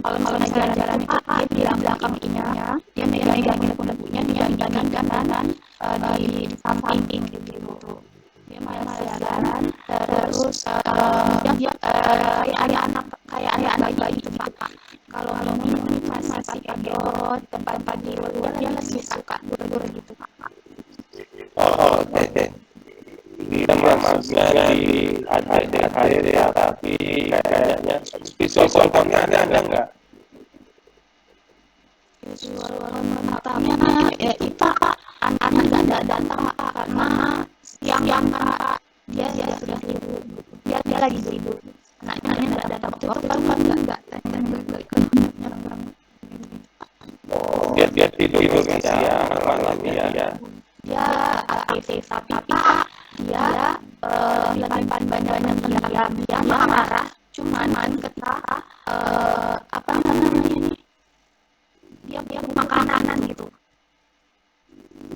S2: kalau naik jalan-jalan itu dia bilang kakinya dia megangin pundak-pundak dia gangan kanan di samping gitu. Dia malas jalan terus dia kayak anak bayi itu Pak. Kalau ini masih pakai tempat tidur dia masih suka tidur gitu Pak.
S1: Oh, oke. Dia maksudnya di adik ya, tapi kayaknya visual kontennya ada nggak?
S2: Visual kontennya itu Pak, anak nggak datang Pak karena siang Pak dia sudah tidur, dia lagi tidur. Anaknya nggak datang waktu itu kan nggak
S1: Dia tidur kan siang malamnya ya.
S2: Dia aktif tapi Pak dia lebih banyak dia marah cuman ketika apa namanya ini dia makanan gitu.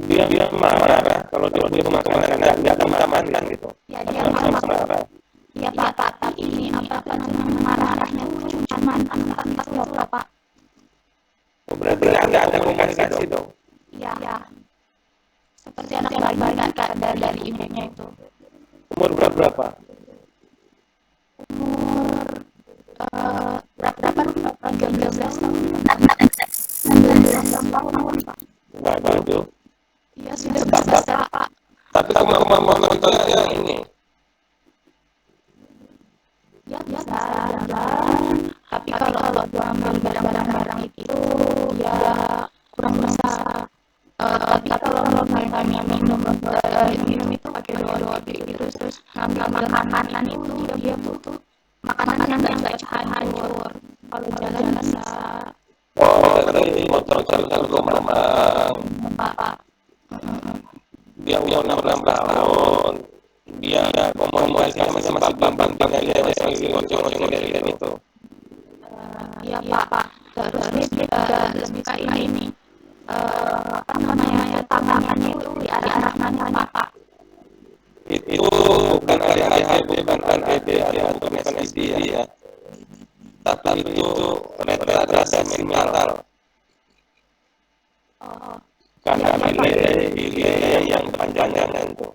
S1: Dia marah kalau dia makanan dia akan makan gitu.
S2: Ya dia marah. Ya Pak tapi ini apa namanya marahnya cuman antar Pak.
S1: Berarti ada komunikasi dong.
S2: Ya. Seperti anak bayi dari ibunya itu.
S1: Umur berapa?
S2: Umur berapa? 13 tahun. 16 tahun Pak.
S1: Nggak tahu.
S2: Iya sudah besar Pak.
S1: Tapi kamu mau nonton yang ini?
S2: Ya bisa jalan. Tapi kalau ambil barang-barang itu ya kurang besar. Tapi kalau misalnya minum itu pakai doa gitu terus ngambil makanan itu dia butuh makanan yang nggak hancur. Kalau jalan bisa.
S1: Oh, berarti motor kalau Pak. Dia umur 16 tahun. Dia komunikasinya masih bambang dia masih ngocok dari itu.
S2: Ya Pak. Terus dia lebih kayak ini. Apa namanya tangannya itu di arah mana Pak?
S1: Itu bukan ADHD, bukan SD ya. Tapi itu retardasi mental. Karena nilai yang panjangnya itu.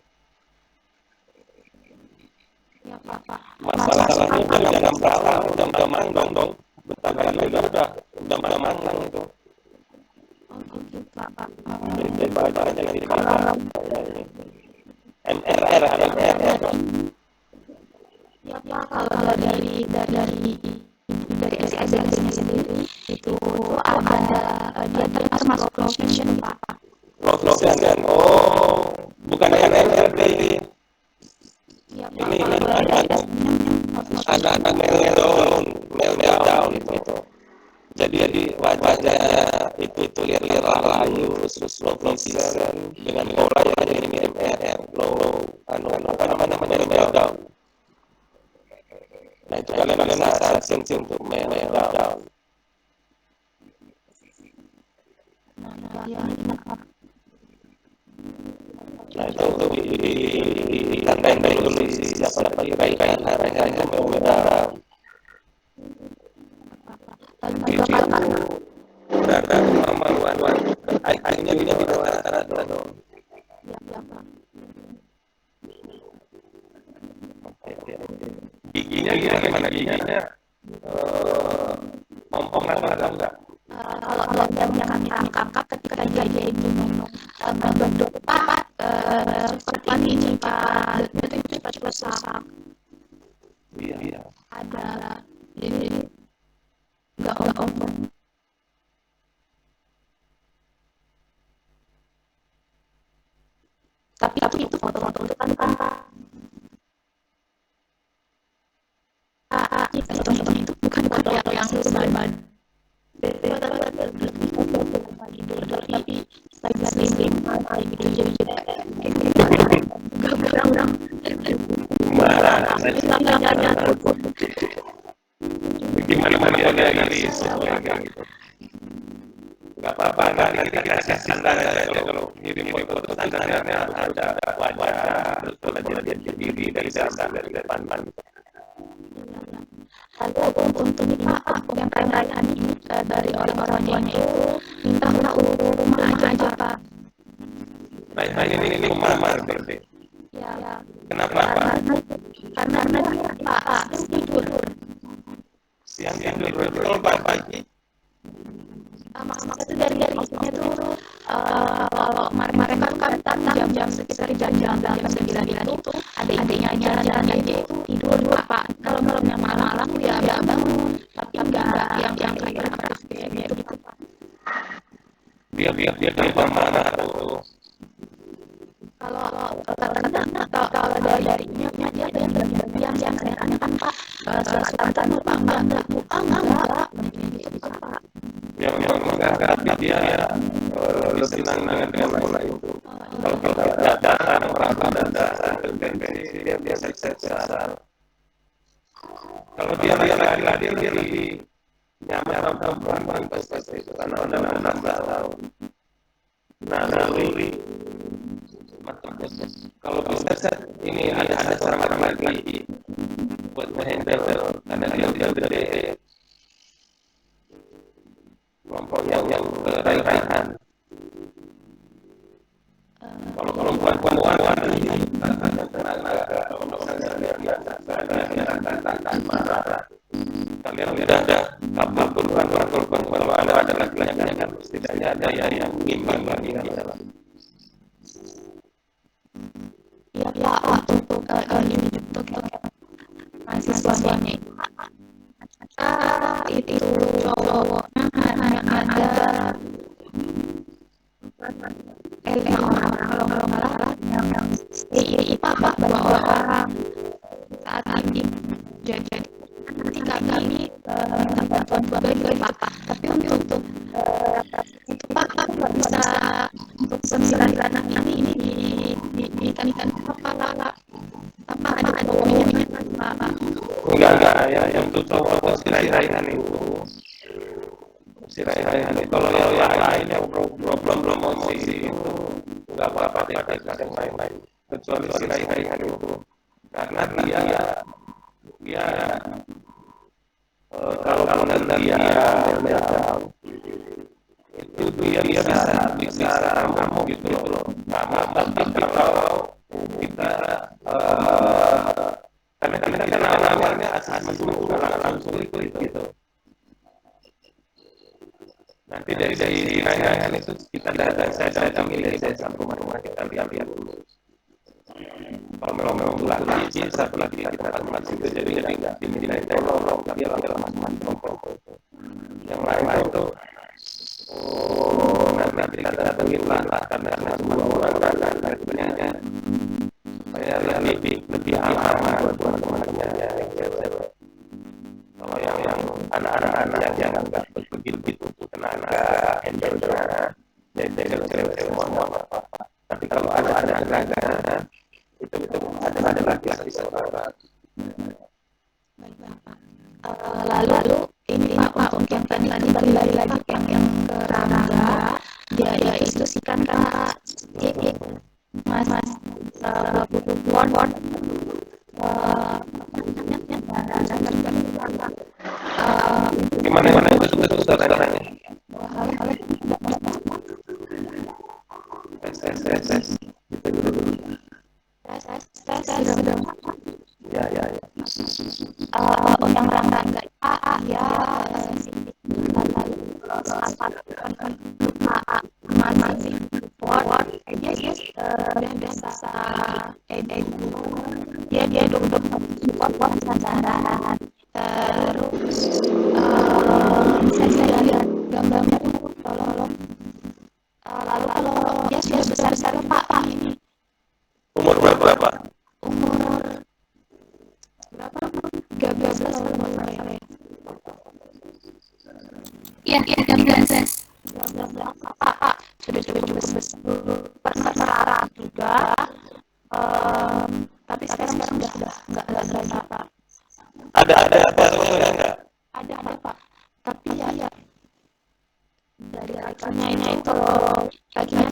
S2: Ya Pak.
S1: Masalahnya jangan salah, udah manggang dong. Bentar lagi udah manggang itu.
S2: Gitu Pak.
S1: Jadi jangan dikatakan MRR.
S2: Ya Pak, kalau dari SSN sendiri itu ada dia termasuk profession Pak.
S1: Profession. Oh, bukan MRD.
S2: Ya Pak.
S1: Ini ada meltdown itu. Jadi wajahnya itu liar layu terus low vision dengan aura yang ini MRR low apa namanya meltdown. Nah itu kalian saat sensi untuk meltdown.
S5: Nah itu ditandain dulu siapa kira-kira mereka yang memegang. Itu berada kemaluan akhirnya tidak rata-rata dong. Giginya gimana giginya? Ompong atau enggak?
S2: Kalau yang kami tangkap ketika dia itu membentuk seperti ini cepat rusak.
S5: Iya.
S2: Ada jadi enggak ompong. Tapi itu foto-foto itu kan foto itu bukan foto yang sebar tapi slim gitu jadi gambar
S5: gimana dari sesuai gitu. Nggak apa-apa, nanti kita kasih standar aja kalau ngirim foto standarnya ada wajah, betul aja dia berdiri dari dasar dari depan.
S2: Lalu untuk ini Pak, yang pertanyaan ini dari orang-orangnya itu minta rumah aja Pak.
S5: Nah ini rumah berarti.
S2: Ya.
S5: Kenapa Pak?
S2: Karena Pak tidur.
S5: Siang tidur kalau pagi.
S2: Maksudnya dari istrinya tuh kalau mereka kan jam sekitar jam 9 itu adiknya jalan dia itu tidur Pak. Kalau malamnya malam ya bangun tapi enggak yang hyperaktif kayak gitu Pak.
S5: Dia kenapa marah tuh?
S2: Kalau dari dia yang kadang-kadang kan Pak selatan Pak enggak gitu Pak.
S5: Yang menganggap dia lebih senang dengan bola itu. Kalau kita datang orang datang dia biasa sesar. Kalau dia lari dia lebih nyaman perempuan pasti itu karena udah 16 tahun. Naluri. Kalau bisa ini ada serangan lagi buat menghandle karena dia udah gede. Kelompok yang raih-raihan. Kalau perempuan ini ada tenaga, kalau misalnya dia akan marah. Kalian udah ada korban kalau ada laki-laki kan setidaknya ada yang ngimbang bagi kalian.
S2: Ya untuk ini untuk mahasiswanya itu cowoknya ada 5 orang kalau nggak salah yang IPA Pak 2 orang saat ini jadi nanti kami minta bantuan dari Pak tapi untuk Pak nggak bisa untuk 9 anak ini ditanikan apa ada dokumennya Pak?
S5: Enggak ya yang itu cowok si raihan itu. Si raihan itu kalau yang lain yang problem promosi itu enggak apa-apa pakai yang lain. Kecuali si raihan itu karena dia kalau dia itu dia bisa kamu gitu loh. Tapi kalau kita karena awalnya asas langsung itu. Nanti dari raihan itu kita datang saya milih saya sampai rumah kita lihat dulu. Kalau memang lagi satu lagi kita teman itu jadi nggak diminta tolong dia langsung masuk yang lain itu nanti kita datangin lah karena semua orang dan sebagainya supaya lebih aman buat teman-temannya yang cewek. Kalau yang anak-anak yang nggak begitu tenaga handle-nya jadi cewek semua apa. Tapi kalau ada tenaga itu ada laki-laki seorang.
S2: Lalu ini Pak untuk yang tadi kembali lagi yang ke Rangga kan Kak. Jadi Mas butuh word
S1: Gimana itu suaranya? Tes. Ya.
S2: yang enggak ya masih support dia biasa dia duduk support sasaran terus saya lihat gambar tolong lalu kalau dia sudah besar Pak ini
S1: Umur berapa?
S2: umur berapa 13 tahun ya.
S4: Iya, 13.
S2: Pak sudah cukup pernah sarap juga tapi sekarang sudah nggak lagi Pak.
S1: Ada apa enggak?
S2: Ada Pak, tapi ya dari acaranya ini kalau kakinya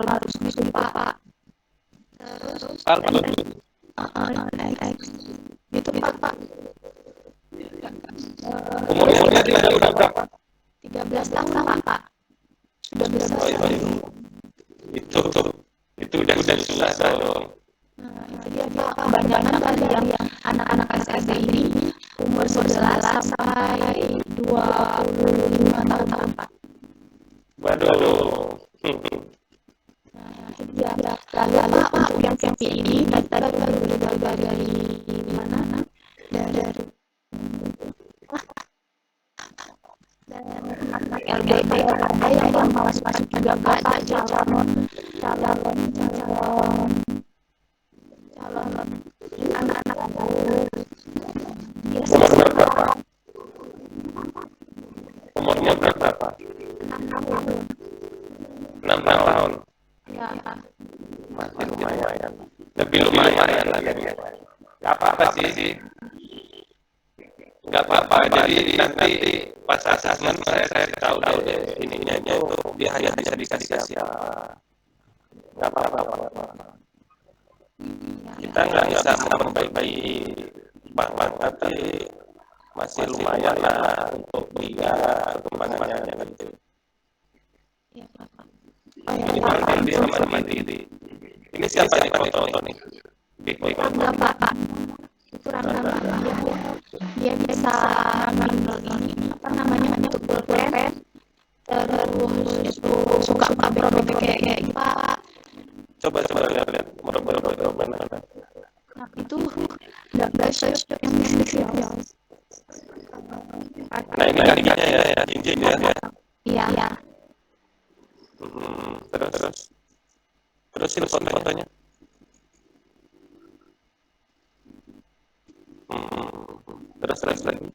S2: harus bisa Pak. Terus gitu Pak.
S1: Umurnya udah berapa?
S2: 13 tahun Pak. Sudah besar.
S1: Itu udah susah dong.
S2: Itu dia Pak. Kebanyakan kali yang anak-anak SMP ini umur 11 sampai 25 tahun Pak.
S1: Waduh.
S2: Ya, lalu Pak untuk yang SMP ini tadi baru dari mana? Dari anak LDP ada yang mau masuk juga Pak, calon anak-anak biasa
S1: Umurnya berapa? 6 tahun.
S2: ya
S1: Masih lumayan. Lebih lumayan lah ya. Gak apa-apa sih. Gak apa-apa. Jadi nanti pas asesmen saya tahu deh ininya itu dia hanya bisa dikasih apa. Gak apa-apa. Kita nggak bisa memperbaiki bank tapi masih lumayan lah untuk dia perkembangannya gitu. Minimal dia sama mandiri. Ini siapa nih foto nih?
S2: Rangga Pak. Itu Rangga dia bisa ngambil ini apa namanya untuk pulpen terus itu suka robek kayak gitu Pak.
S1: Coba lihat mana.
S2: Nah itu nggak bisa yang spesial.
S1: Nah ini kakinya ya, cincin ya.
S2: Iya.
S1: Terus ini fotonya. Terus lagi.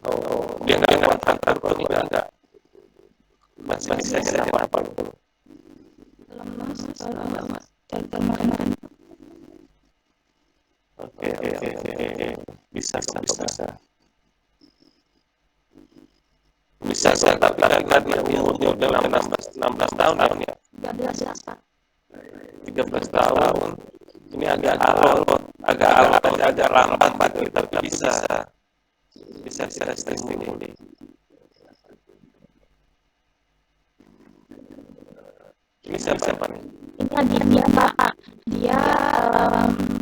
S1: Oh, dia nggak lewat kantor kok enggak. Masih bisa apa gitu.
S2: Kemarin.
S1: Oke. Bisa. Bisa tapi karena dia umurnya udah 16 tahun ya.
S2: 13 Pak.
S1: 13 tahun. Ini agak lambat gitu, tapi bisa stimuli. Ini siapa nih?
S2: Ini dia Pak. Dia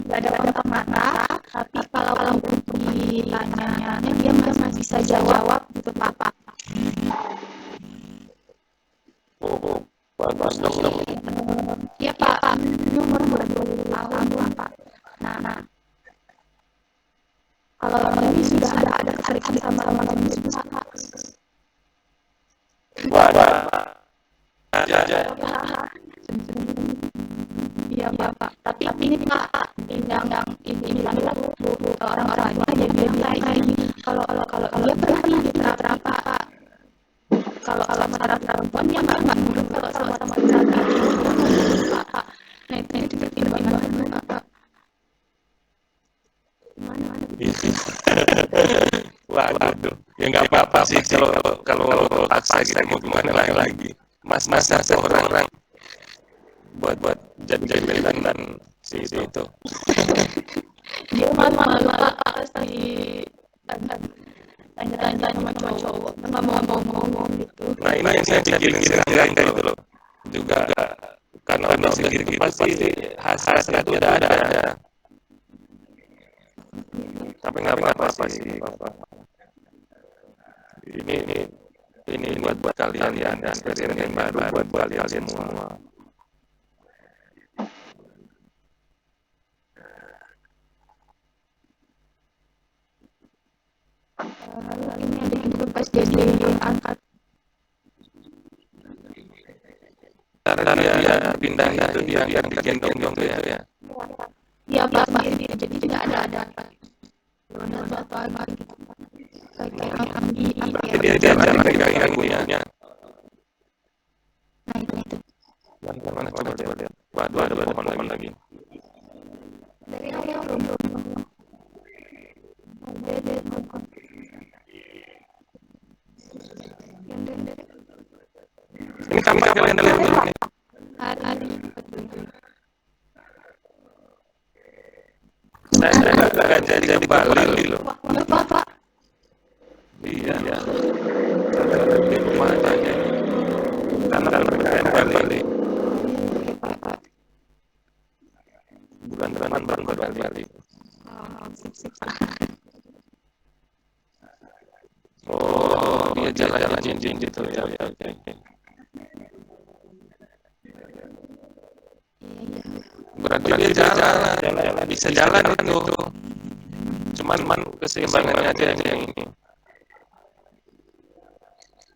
S2: nggak ada kontak mata, tapi kalau ditanya dia masih bisa jawab gitu Pak.
S1: Oh, bagus dong.
S2: Iya Pak, umur 20 tahun Pak. Nah, kalau ini sudah ada ketertarikan sama teman-teman Pak.
S1: Wah.
S2: Iya Pak. Tapi ini Pak, yang ini orang-orang aja dia bilang ini kalau dia berani diterapkan Pak. Kalau masalah perempuan dia nggak nurut kalau sama Pak. Nah itu pertimbangan Pak. Gimana?
S1: waduh, ya nggak apa-apa sih kalau paksa gitu mau gimana lagi. Mas-masa seorang buat jadi jembelan dan si itu.
S2: Dia malu-malu Pak pas lagi tanya-tanya sama cowok, nggak mau ngomong gitu.
S1: Nah ini yang saya pikirin sekarang gitu loh. Juga karena udah segitu pasti hasrat itu ada. Tapi nggak apa-apa sih. Ini buat kalian ya, experience yang baru buat kalian semua.
S2: Ini ada juga pas jadi angkat
S1: Dia pindah itu dia yang digendong gitu ya.
S2: ya Pak jadi tidak ada apa gitu kayak akan
S1: Dia jalan pegang ibunya.
S2: nah itu
S1: Mana coba lihat. Waduh ada pohon lagi.
S2: dari awal belum ada
S1: Ini kamar kalian lihat dulu nih.
S2: hari
S1: Saya nggak jadi ke Bali loh.
S2: Pak
S1: Iya. Di rumah aja. Karena mereka Bali. Bulan depan baru Bali. Oh, dia jalan cincin gitu ya. Oke. Berarti dia jalan, bisa jalan itu. Cuman keseimbangannya aja yang ini.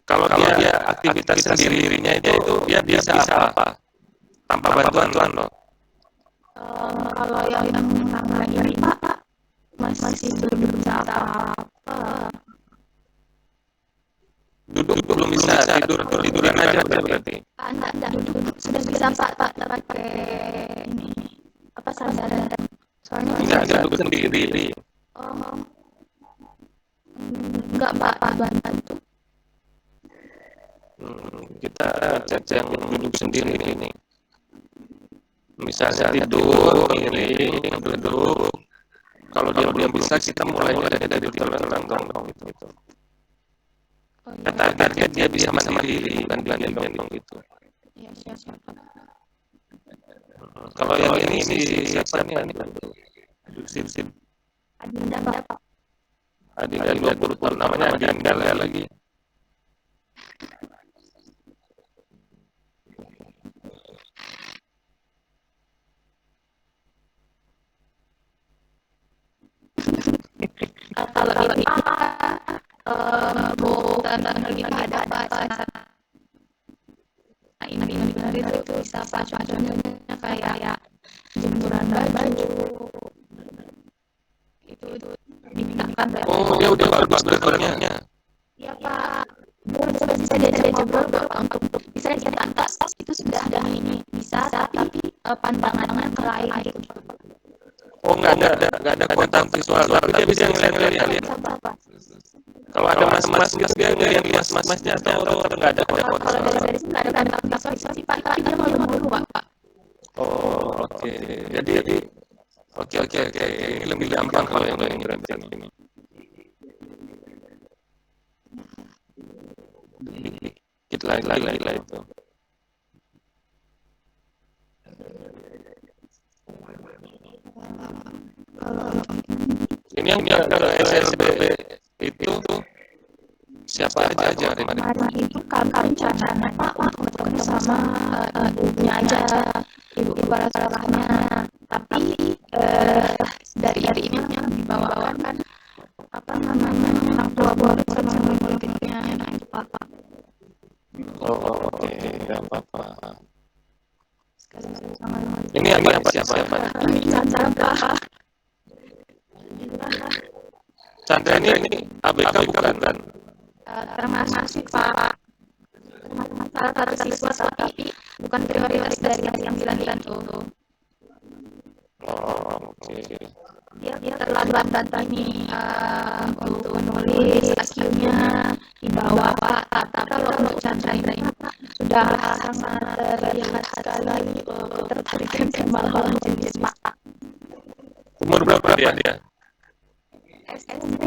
S1: Kalau dia aktivitas sendirinya itu dia bisa apa? Tanpa bantuan loh.
S2: kalau yang sama ini Pak masih belum bisa apa-apa.
S1: Duduk belum bisa, tiduran aja berarti.
S2: Enggak duduk sudah bisa Pak pakai ini apa sandaran soalnya
S1: Enggak duduk sendiri.
S2: enggak Pak bantu
S1: Kita cek yang duduk sendiri ini. Misalnya tidur, miring, duduk. Kalau dia bisa kita mulai dari tolong gitu. Targetnya dia bisa mandiri, bukan digendong gitu.
S2: ya siap
S1: Kalau yang ini siapa nih? Sip.
S2: Adinda Pak
S1: Adinda 20 tahun namanya Adinda lagi.
S2: kalau ini bukan lagi ada apa ini benar itu bisa Pak contohnya kayak jemuran baju itu dipindahkan
S1: Oh, dia udah bagus betulnya.
S2: ya Pak bisa diajak ngobrol Bapak untuk bisa di atas itu sudah ini bisa tapi pandangannya ke lain gitu.
S1: Oh, nggak ada kontak visual, tapi dia bisa ngeliat kalian. Kalau ada mas dia ngeliat mas-masnya atau nggak ada kontak
S2: Kalau
S1: visual.
S2: dari sini nggak ada kontak visual sih Pak, tapi dia malu-malu Pak.
S1: Oh, oke. Jadi oke. Ini lebih gampang kalau yang ini. Dikit lagi itu. Ini yang ke SSBB itu siapa aja kemarin?
S2: Kemarin itu kami caranya Pak untuk bertemu sama ibunya aja, ibu kepala sekolahnya. Tapi dari ini yang dibawakan kan apa namanya buah-buah sama politiknya itu Pak.
S1: Oh, oke, nggak apa-apa.
S2: Sama
S1: Ini apa siapa?
S2: ini Chandra Pak.
S1: Chandra ini ABK bukan?
S2: Termasuk Pak salah satu siswa tapi bukan prioritas dari yang 9 itu.
S1: Oh, oke.
S2: dia terlambat ini untuk menulis IQ-nya di bawah Pak. Tapi kalau untuk Chandra ini sudah sangat terlihat sekali ketertarikan sama hal jenis Pak.
S1: Umur berapa dia?
S2: SMP.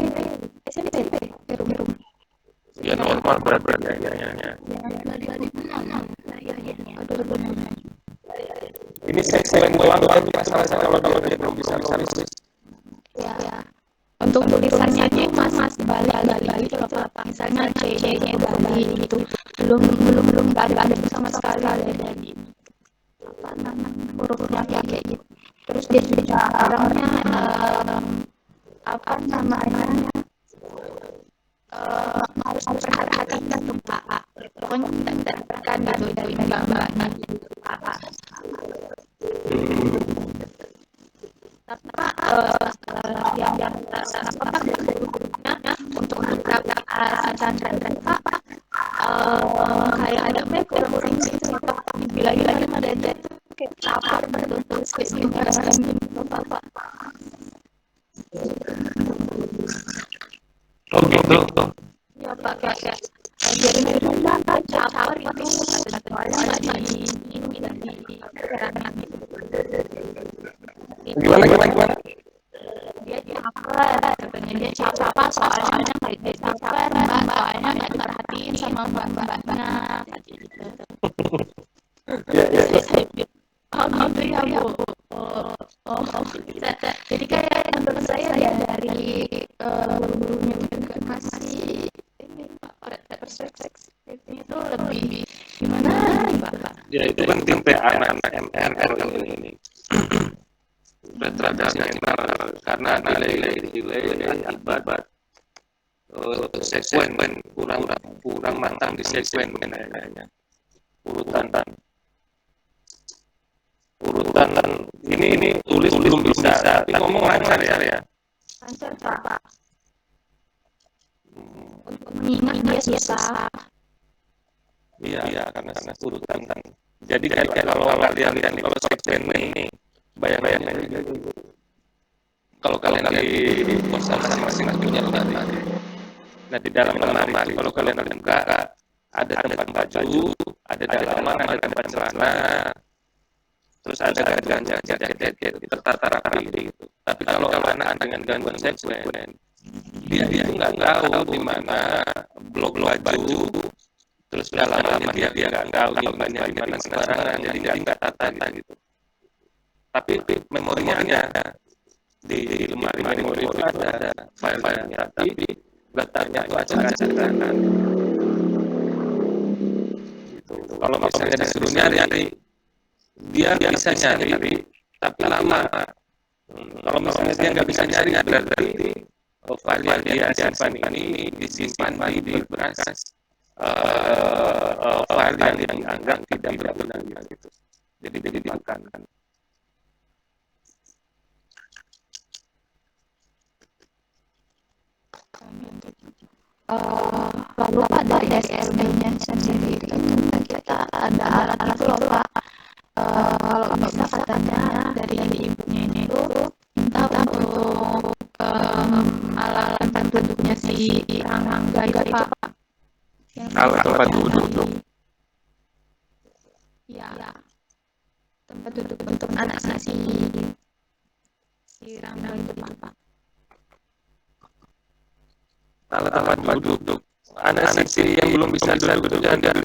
S1: Ya normal berarti ya. Ini seksual doang kan masalah kalau dia belum bisa nulis.
S2: Ya. Untuk tulisannya itu masih balik kalau Pak. Misalnya C-nya balik gitu. Belum ada sama sekali dari hurufnya kayak gitu. Terus dia juga orangnya harus memperhatikan tuh Pak. Pokoknya tidak tertekan gitu dari gambarnya gitu Pak. Tapi Pak yang untuk beberapa Chandra dan Pak kayak ada kurang gitu Pak. Bila-bilanya ada itu kayak apa betul spesifikasi gitu Pak.
S1: Oh gitu.
S2: Ya Pak kayak jadi caper itu soalnya di gerakan gitu.
S1: Gimana?
S2: Dia caper, katanya dia caper soalnya dia caper soalnya nggak diperhatiin sama mbak-mbaknya.
S1: Ya.
S2: Oh gitu ya Bu. Jadi kayak menurut saya ya dari guru-gurunya juga masih ini Pak perspektif itu lebih gimana nih Pak?
S1: Ya itu kan tim PA anak MRL ini. Retradasional karena nilai akibat sekuen kurang matang di sekuen kayaknya. Urutan ini tulis belum bisa, tapi ngomong lancar ya.
S2: Lancar Pak. Untuk mengingat dia susah.
S1: Iya karena urutan. Jadi kalau kalian kalau sekuen ini bayang kalau kalian di pos masing-masing punya lemari. Nah di dalam lemari kalau kalian buka ada tempat baju, ada dalaman, ada tempat celana, terus ada gantungan jaket tertata rapi gitu. Tapi kalau anak dengan gangguan seksual, dia nggak tahu di mana blok baju, terus dalamannya dia nggak tahu gimana sembarangan, jadi nggak tata gitu. Tapi memorinya ada di lemari memori itu ada file-filenya, tapi letaknya itu acak-acakan. Gitu. Kalau misalnya disuruh nyari, dia bisa nyari, tapi lama. Kalau misalnya dia nggak bisa nyari, berarti file yang dia simpan ini disimpan di bekas file yang dianggap tidak berguna gitu. Jadi dimakan.
S2: Lalu Pak dari SLB-nya sendiri itu kita ada alat itu loh Pak. Kalau bisa katanya dari ibunya ini tuh minta untuk alat tempat duduknya si Rangga itu Pak.
S1: Alat tempat duduk.
S2: Ya, tempat duduk untuk anak-anak si Rangga itu Pak.
S1: Alat tempat duduk. Anak sisi yang belum bisa duduk itu jangan